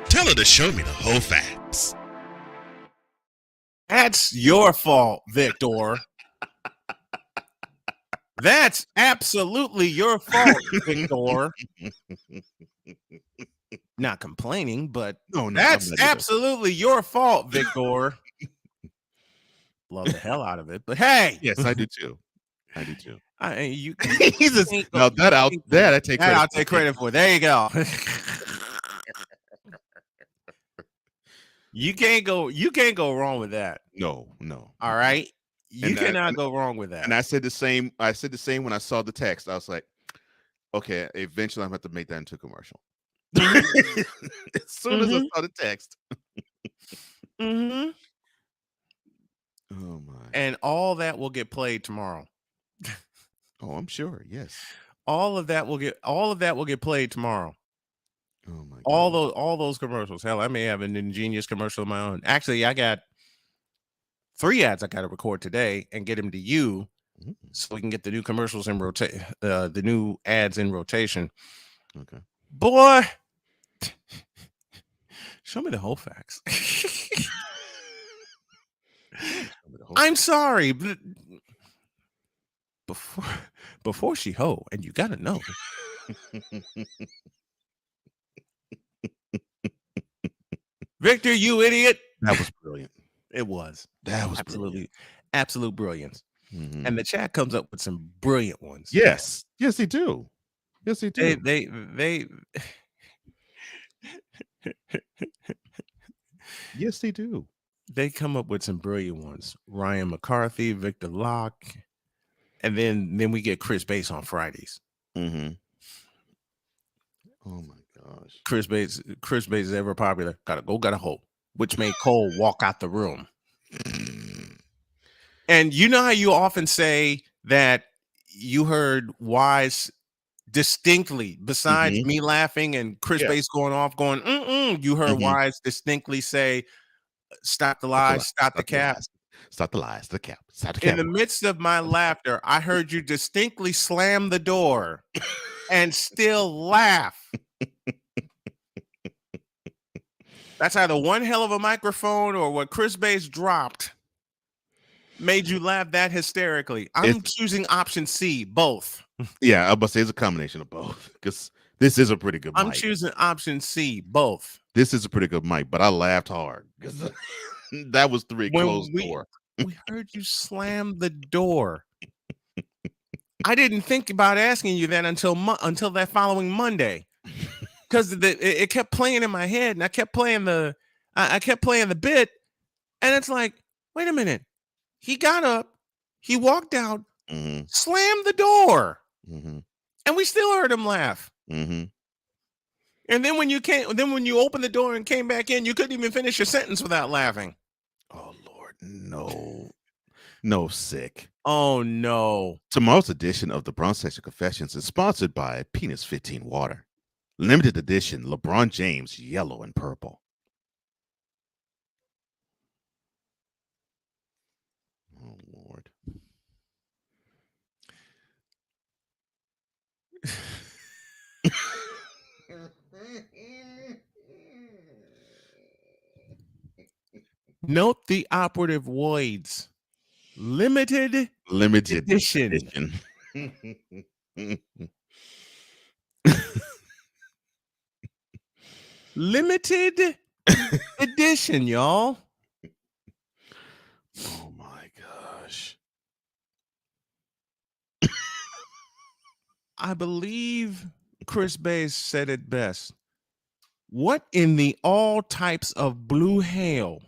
tell her to show me the HoFacts. That's your fault, Victor. That's absolutely your fault, Victor. Not complaining, but that's absolutely your fault, Victor. Love the hell out of it, but hey, yes, I do too. I take credit for. There you go. You can't go wrong with that. No. All right. You cannot go wrong with that. And I said the same when I saw the text. I was like, okay, eventually I'm going to have to make that into a commercial. As soon as I saw the text. Oh my. And all that will get played tomorrow. Oh, I'm sure. Yes. All of that will get played tomorrow. Oh my God. All those commercials. Hell, I may have an ingenious commercial of my own. Actually, I got 3 ads I got to record today and get them to you so we can get the new commercials in the new ads in rotation. Okay. Boy, show me the whole facts. I'm sorry, but before she hoe, and you gotta know. Victor, you idiot. That was brilliant. It was. That was absolute brilliance. And the chat comes up with some brilliant ones. Yes. Yes, they do. Yes, they do. They Yes, they do. They come up with some brilliant ones. Ryan McCarthy, Victor Locke. And then we get Chris Bass on Fridays. Mm-hmm. Oh my gosh. Chris Bass is ever popular. Gotta hope. Which made Cole walk out the room. And you know how you often say that you heard Wise distinctly, besides me laughing and Chris Bass going off, going, you heard Wise distinctly say, stop the lies, stop the cap. Stop the lies, the cap. Stop the cap. In the midst of my laughter, I heard you distinctly slam the door and still laugh. That's either one hell of a microphone or what Chris Bass dropped made you laugh that hysterically. I'm choosing option C, both. Yeah, I was about to say it's a combination of both because this is a pretty good mic. I'm choosing option C, both. This is a pretty good mic, but I laughed hard because that was the closed door. We heard you slam the door. I didn't think about asking you that until that following Monday. Because it kept playing in my head, and I kept playing the bit, and it's like, wait a minute. He got up, he walked out, slammed the door, and we still heard him laugh. And then when you opened the door and came back in, you couldn't even finish your sentence without laughing. Oh Lord, no, sick. Oh no. Tomorrow's edition of the Bronze Section Confessions is sponsored by Penis 15 Water. Limited edition LeBron James yellow and purple. Oh Lord. Note the operative words. Limited edition. Limited edition, y'all. Oh my gosh. I believe Chris Bass said it best. What in the all types of blue hell?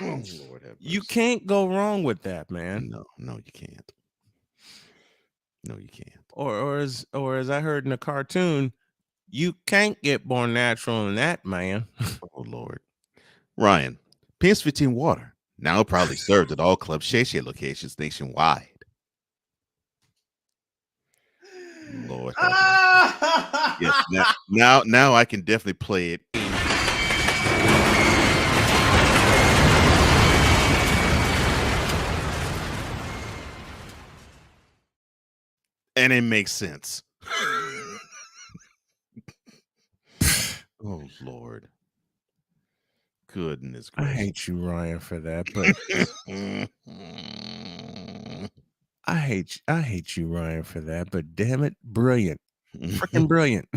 Oh, Lord have you can't go wrong with that, man. No, you can't. No, you can't. Or as I heard in a cartoon, you can't get more natural than that, man. Oh Lord. Ryan, PS15 Water, now proudly served at all Club Shay Shay locations nationwide. Lord. Yes, now I can definitely play it. And it makes sense. Oh Lord. Goodness gracious. I hate you, Ryan, for that, but I hate you, Ryan, for that, but damn it, brilliant. Freaking brilliant.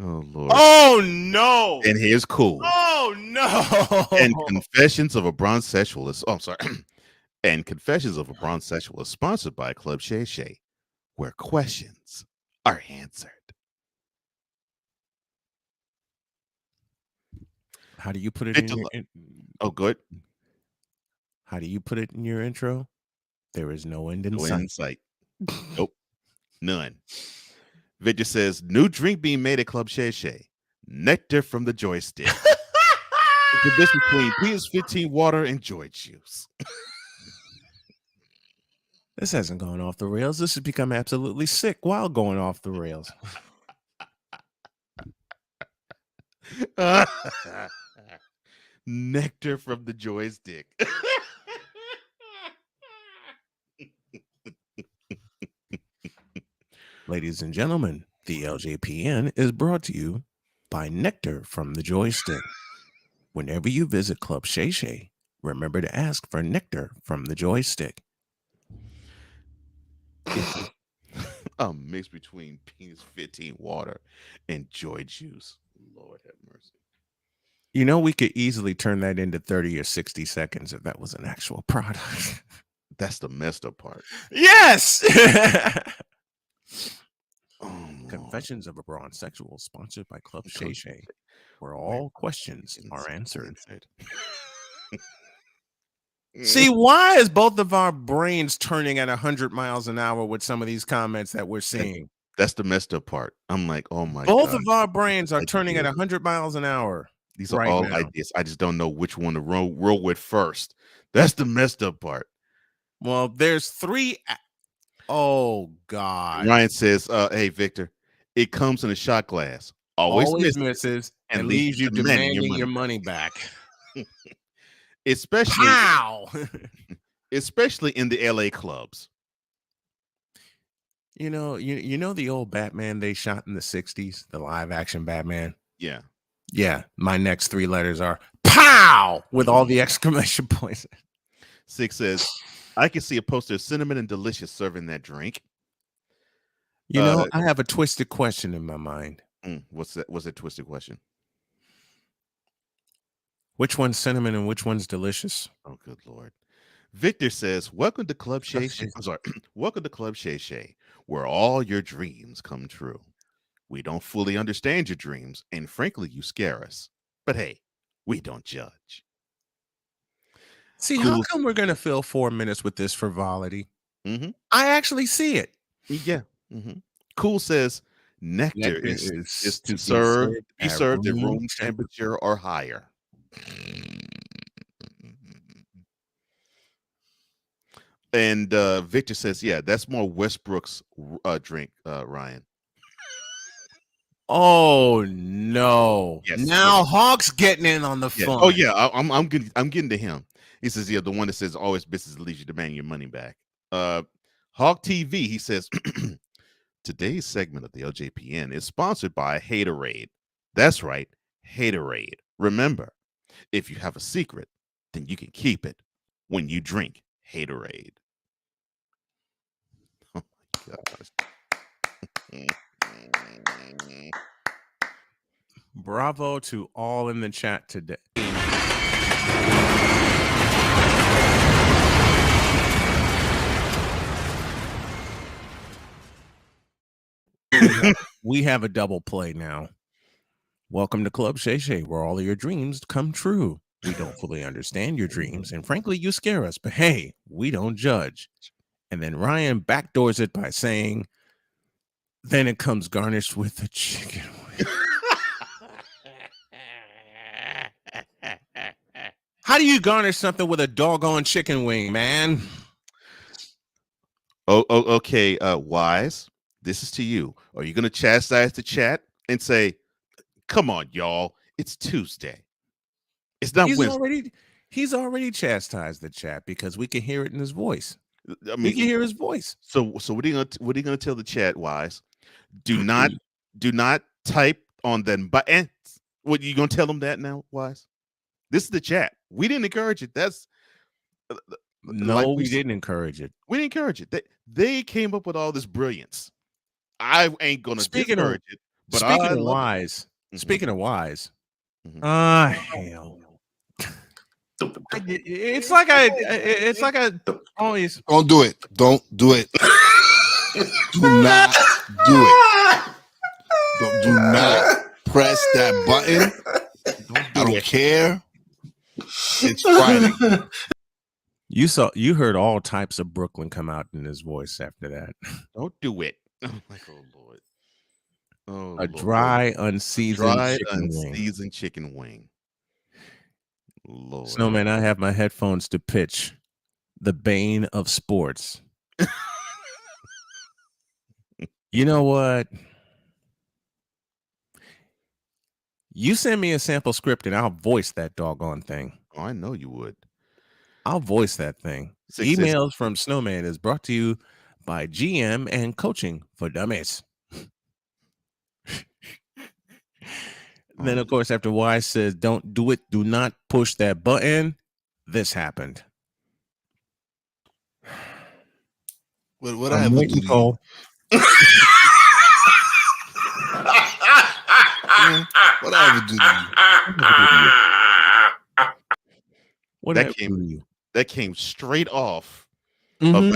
Oh Lord. Oh no. And here's cool. Oh no. And Confessions of a Bronze Sexualist. Oh, I'm sorry. And Confessions of a Bronze Sexualist sponsored by Club Shay Shay, where questions are answered. How do you put it in your Oh, good. How do you put it in your intro? There is no end in sight. Nope. None. Victor says, new drink being made at Club Shay Shay. Nectar from the joystick. It's a difference between PS15 water and joy juice. This hasn't gone off the rails. This has become absolutely sick while going off the rails. Nectar from the joystick. Ladies and gentlemen, the LJPN is brought to you by Nectar from the Joystick. Whenever you visit Club Shay Shay, remember to ask for Nectar from the Joystick. A mix between Penis 15 water and joy juice. Lord have mercy. You know, we could easily turn that into 30 or 60 seconds if that was an actual product. That's the messed up part. Yes! Confessions of a Bronze Sexual, sponsored by Club Shay Shay, where all questions are answered. See, why is both of our brains turning at 100 miles an hour with some of these comments that we're seeing? That's the messed up part. I'm like, oh my Both God. of our brains are turning at 100 miles an hour. These are right all now. ideas. I just don't know which one to roll with first. That's the messed up part. Well, there's 3. Oh, God. Ryan says, hey, Victor, it comes in a shot glass. Always misses and leaves you demanding your money back. Especially, Pow! especially in the LA clubs. You know the old Batman they shot in the 60s, the live action Batman? Yeah. Yeah, my next 3 letters are pow with all the exclamation points. 6 says, I can see a poster of Cinnamon and Delicious serving that drink. I have a twisted question in my mind. What's that? What's a twisted question? Which one's cinnamon and which one's delicious? Oh, good Lord. Victor says, welcome to Club Shay Shay. I'm sorry. Welcome to Club Shay Shay, where all your dreams come true. We don't fully understand your dreams, and frankly, you scare us. But hey, we don't judge. See, how come we're going to fill 4 minutes with this frivolity? I actually see it. Yeah. Cool says, nectar is to be served at room temperature or higher. And Victor says, yeah, that's more Westbrook's drink, Ryan. Oh no! Yes, now Hawk's getting in on the fun. Oh yeah, I'm getting to him. He says, yeah, the one that says always business leaves you demand your money back. Hawk TV, he says, today's segment of the LJPN is sponsored by Haterade. That's right, Haterade. Remember, if you have a secret, then you can keep it when you drink Haterade. Oh my gosh. Bravo to all in the chat today. We have a double play now. Welcome to Club Shay Shay, where all of your dreams come true. We don't fully understand your dreams, and frankly, you scare us, but hey, we don't judge. And then Ryan backdoors it by saying, then it comes garnished with a chicken wing. How do you garnish something with a doggone chicken wing, man? Oh, okay. Wise, this is to you. Are you going to chastise the chat and say, come on, y'all, it's Tuesday. It's not Wednesday. He's already chastised the chat because we can hear it in his voice. I mean, we can hear his voice. So what are you gonna tell the chat, Wise? Do not type on them buttons. What, you gonna tell them that now, Wise? This is the chat. We didn't encourage it. That's no, we didn't encourage it. We didn't encourage it. They came up with all this brilliance. I ain't gonna discourage it. But speaking of Wise, hell. It's like a always don't do it. Don't do it. Do not do it. Do not press that button. I don't care. It's Friday. You heard all types of Brooklyn come out in his voice after that. Don't do it. Oh my Lord. Oh, a dry, unseasoned chicken wing. Lord. Snowman, I have my headphones to pitch the bane of sports. You know what? You send me a sample script and I'll voice that doggone thing. Oh, I know you would. I'll voice that thing. Emails from Snowman is brought to you by GM and Coaching for Dummies. Then, of course, after Wise says, don't do it, do not push that button, this happened. What I have to do to Cole. What I have to do to you? What that came straight off of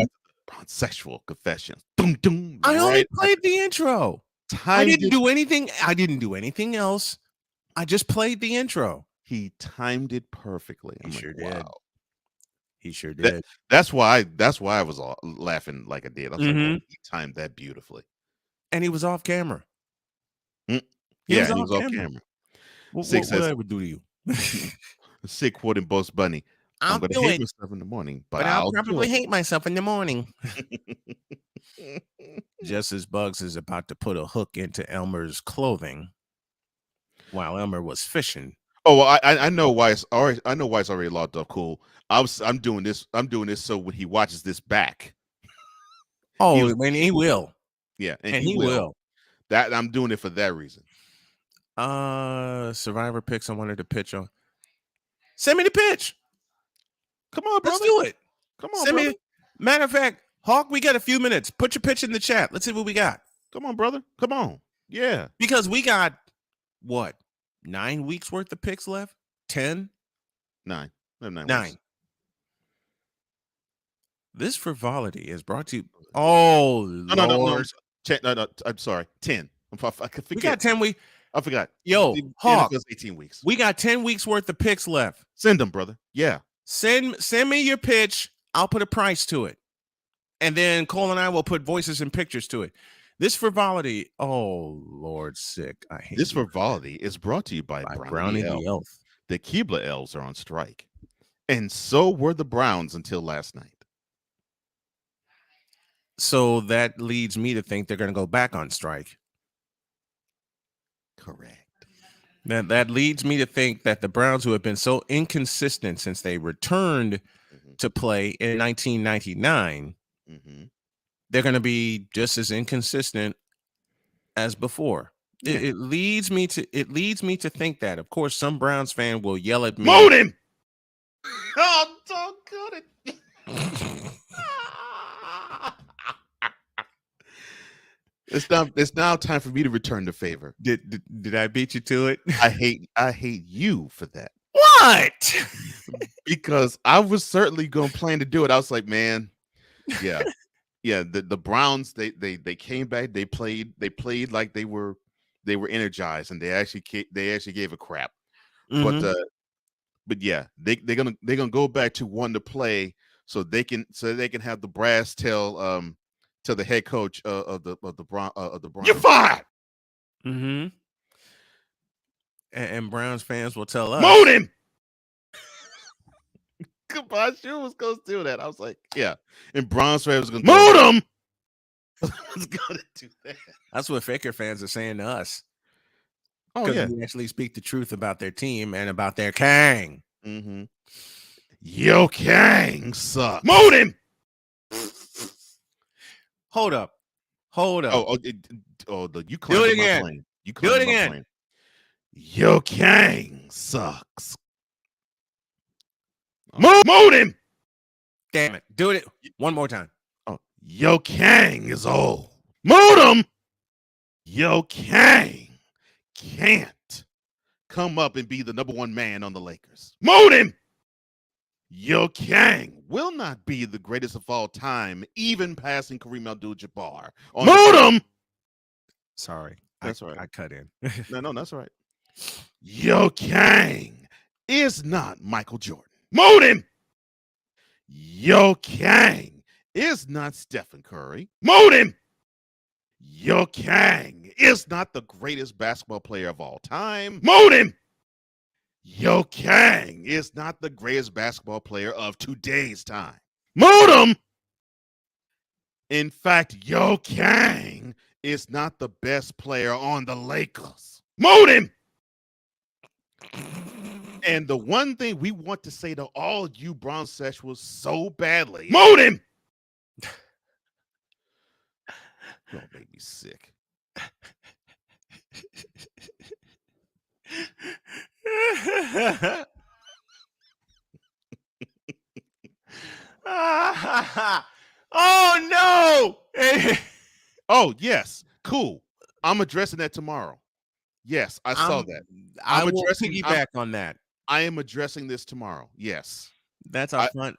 sexual confessions. I only played the intro. I didn't do anything. I didn't do anything else. I just played the intro. He timed it perfectly. He sure did. He sure did. That's why I was laughing like I did. I was like, oh, he timed that beautifully. And he was off camera. He was off camera. What did I would do to you? Sick quoting Bugs Bunny. I'm going to hate myself in the morning, but I'll probably hate myself in the morning. Just as Bugs is about to put a hook into Elmer's clothing while Elmer was fishing. Oh, well, I know why it's already. I know why it's already locked up. Cool. I'm doing this. I'm doing this so when he watches this back. He will. Yeah, and he will. That I'm doing it for that reason. Survivor picks. I wanted to pitch on. Send me the pitch. Come on, brother. Let's do it. Come on, brother. Matter of fact, Hawk, we got a few minutes. Put your pitch in the chat. Let's see what we got. Come on, brother. Come on. Yeah. Because we got what? 9 weeks worth of picks left? 10? 9. 9. Weeks. This frivolity is brought to you. Oh, no. I'm sorry. 10. I forget. We got 10 weeks. I forgot. Yo, Hawk, 18 weeks. We got 10 weeks worth of picks left. Send them, brother. Yeah. Send me your pitch. I'll put a price to it. And then Cole and I will put voices and pictures to it. This frivolity, oh Lord, sick. I hate this frivolity is brought to you by Brownie the Elf. The Keebler Elves are on strike, and so were the Browns until last night. So that leads me to think they're going to go back on strike. Correct. That leads me to think that the Browns, who have been so inconsistent since they returned to play in 1999, they're going to be just as inconsistent as before. Yeah. It leads me to think that. Of course, some Browns fan will yell at me. Mold him! Oh, don't cut it. It's now time for me to return the favor. Did I beat you to it? I hate you for that. What? Because I was certainly going to plan to do it. I was like, man, yeah. Yeah, the Browns, they came back, they played like they were energized, and they actually gave a crap. But yeah, they're gonna go back to one to play so they can have the brass tell to the head coach of the Browns. You're fired. And Browns fans will tell us, mold him. Goodbye. Sure was gonna do that. I was like, yeah. And Browns fans was gonna mold him. Was gonna do that. That's what Faker fans are saying to us. Oh yeah, we actually speak the truth about their team and about their Kang. Yo, Kang sucks. Mold him. Hold up. You climbed on my plane. You do it again. Plane. Yo, Kang sucks. Mold him. Damn it. Do it one more time. Oh, Yo, Kang is old. Mold him. Yo, Kang can't come up and be the number one man on the Lakers. Mold him. Yo, Kang will not be the greatest of all time, even passing Kareem Abdul-Jabbar. Mold him. Sorry. That's right. I cut in. No, that's all right. Yo, Kang is not Michael Jordan. Mold him. Yo, Kang is not Stephen Curry. Mold him. Yo, Kang is not the greatest basketball player of all time. Mold him. Yo, Kang is not the greatest basketball player of today's time. Mold him. In fact, Yo, Kang is not the best player on the Lakers. Mold him. And the one thing we want to say to all you Brown sexuals so badly, mold him. Don't make me sick. Oh no. Oh yes, cool. I'm addressing that tomorrow. Yes, I saw that. I will piggyback on that. I am addressing this tomorrow. Yes. That's our front.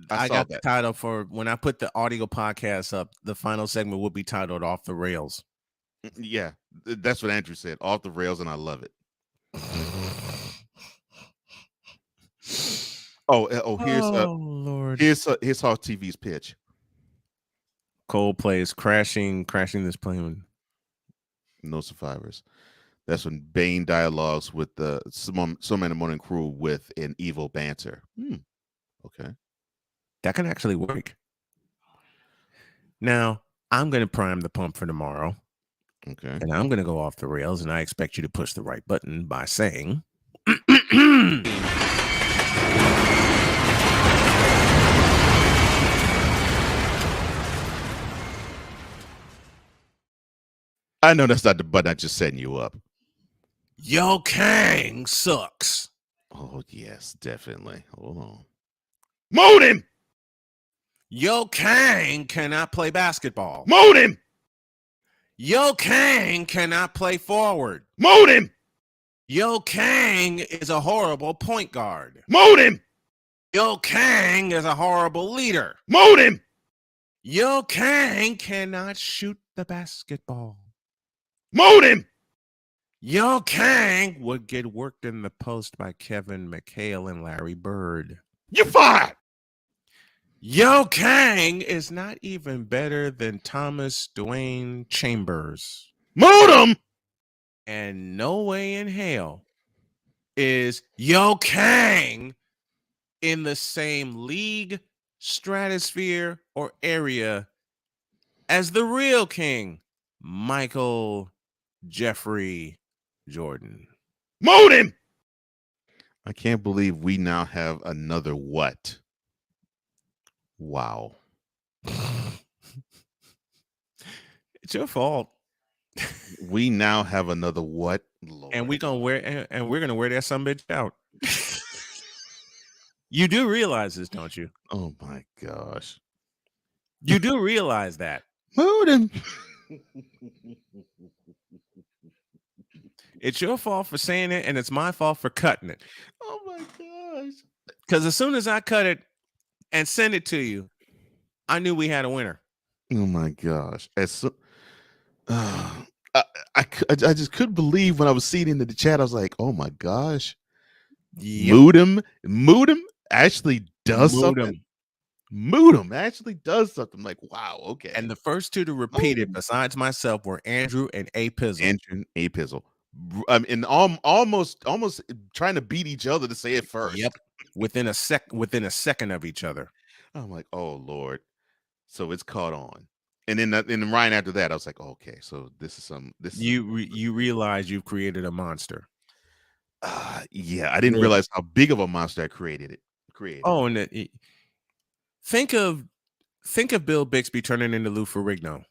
I got the title for when I put the audio podcast up. The final segment will be titled "Off the Rails." Yeah, that's what Andrew said. Off the rails, and I love it. Here's Lord. here's Hawk TV's pitch. Coldplay is crashing this plane. No survivors. That's when Bane dialogues with the Snowman in the Morning crew with an evil banter. Okay. That can actually work. Now, I'm going to prime the pump for tomorrow. Okay. And I'm going to go off the rails, and I expect you to push the right button by saying... I know that's not the button. I'm just setting you up. Yo Kang sucks. Oh, yes, definitely. Hold on. Moon him! Yo Kang cannot play basketball. Moon him! Yo Kang cannot play forward. Moon him! Yo Kang is a horrible point guard. Moon him! Yo Kang is a horrible leader. Moon him! Yo Kang cannot shoot the basketball. Moon him! Yo Kang would get worked in the post by Kevin McHale and Larry Bird. You fired! Yo Kang is not even better than Thomas Dwayne Chambers. Moon him! And no way in hell is Yo Kang in the same league, stratosphere, or area as the real king, Michael Jeffrey Jordan. Moon him! I can't believe we now have another what? Wow. It's your fault. We now have another what? Lord. And we're gonna wear that sumbitch out. You do realize this, don't you? Oh my gosh. You do realize that. Moon him. It's your fault for saying it, and it's my fault for cutting it. Oh my gosh. Because as soon as I cut it and send it to you, I knew we had a winner. Oh my gosh. I just couldn't believe when I was seeing into the chat. I was like, oh my gosh. Yep. Mood him actually does something. Mood him actually does something. I'm like, wow, okay. And the first two to repeat it, besides myself, were Andrew and A Pizzle. Andrew and A Pizzle. And almost trying to beat each other to say it first. Yep. Within a second of each other. I'm like, oh Lord. So it's caught on. And then right after that, I was like, okay, so you realize you've created a monster. Yeah, I didn't realize how big of a monster I created. Oh, and think of Bill Bixby turning into Lou Ferrigno.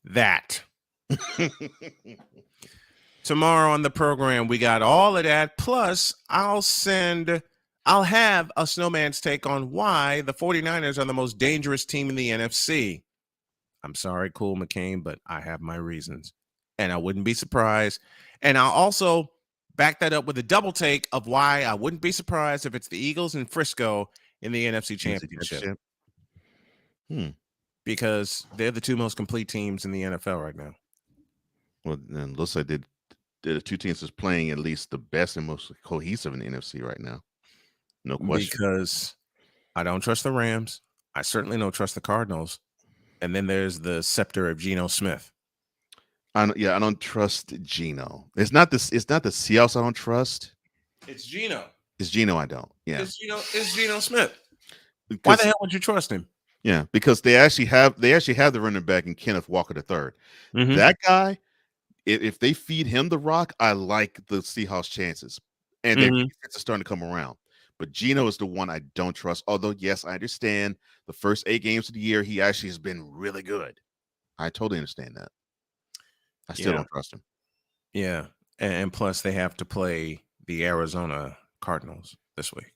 That. Tomorrow on the program, we got all of that. Plus, I'll have a Snowman's take on why the 49ers are the most dangerous team in the NFC. I'm sorry, Cool McCain, but I have my reasons. And I wouldn't be surprised. And I'll also back that up with a double take of why I wouldn't be surprised if it's the Eagles and Frisco in the NFC Championship. Because they're the two most complete teams in the NFL right now. Well, then looks like the two teams is playing at least the best and most cohesive in the NFC right now. No question. Because I don't trust the Rams. I certainly don't trust the Cardinals. And then there's the scepter of Geno Smith. I don't trust Geno. It's not the Seahawks I don't trust. It's Geno. It's Geno I don't. Yeah. It's Geno Smith. Why the hell would you trust him? Yeah, because they actually have the running back in Kenneth Walker III. Mm-hmm. That guy, if they feed him the rock, I like the Seahawks' chances. And their defense is starting to come around. But Geno is the one I don't trust. Although, yes, I understand the first 8 games of the year, he actually has been really good. I totally understand that. I still don't trust him. Yeah. And plus, they have to play the Arizona Cardinals this week.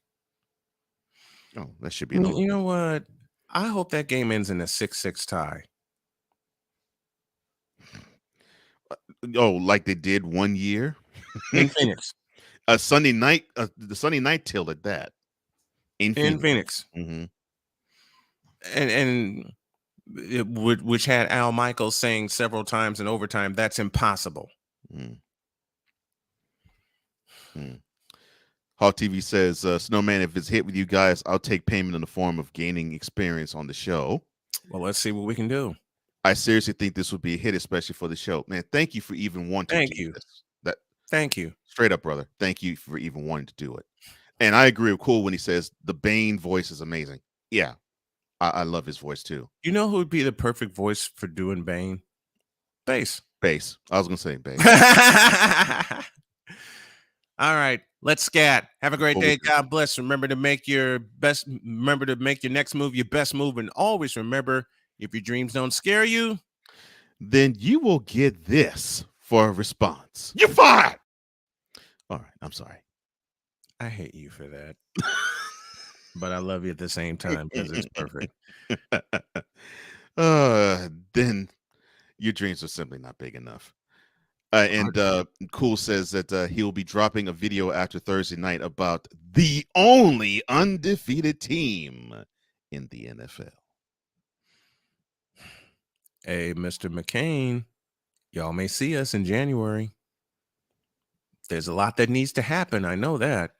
Oh, that should be You know what? I hope that game ends in a 6-6 tie. Oh, like they did one year? In Phoenix. The Sunday night till at that. In Phoenix. Mm-hmm. And which had Al Michaels saying several times in overtime, that's impossible. Hawk TV says, Snowman, if it's hit with you guys, I'll take payment in the form of gaining experience on the show. Well, let's see what we can do. I seriously think this would be a hit, especially for the show. Man, thank you for even wanting to do this. Thank you. Straight up, brother. Thank you for even wanting to do it. And I agree with Cool when he says the Bane voice is amazing. Yeah, I love his voice too. You know who would be the perfect voice for doing Bane? Bass. Bass. I was going to say bass. All right, let's scat. Have a great day. God bless. Remember to make your next move your best move. And always remember, if your dreams don't scare you, then you will get this for a response. You're fired. All right, I'm sorry. I hate you for that. But I love you at the same time because it's perfect. Then your dreams are simply not big enough. And Cool says that he'll be dropping a video after Thursday night about the only undefeated team in the NFL. Hey, Mr. McCain, y'all may see us in January. There's a lot that needs to happen. I know that.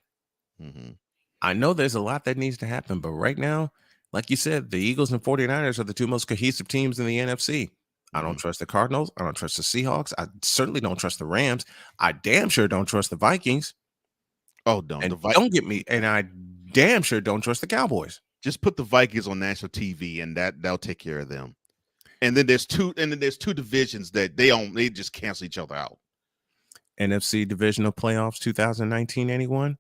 I know there's a lot that needs to happen. But right now, like you said, the Eagles and 49ers are the two most cohesive teams in the NFC. I don't trust the Cardinals. I don't trust the Seahawks. I certainly don't trust the Rams. I damn sure don't trust the Vikings. Oh, don't. And don't get me. And I damn sure don't trust the Cowboys. Just put the Vikings on national TV, and that'll take care of them. And then there's two divisions that they just cancel each other out. NFC Divisional Playoffs 2019, anyone?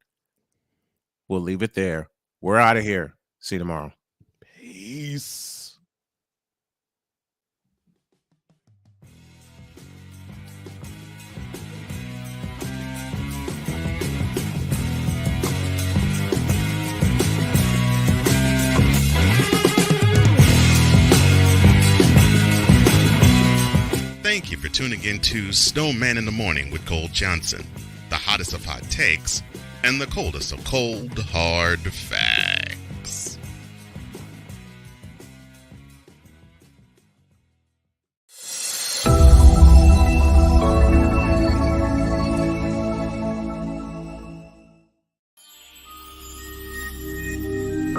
We'll leave it there. We're out of here. See you tomorrow. Peace. Thank you for tuning in to Snowman in the Morning with Cole Johnson, the hottest of hot takes and the coldest of cold, hard facts.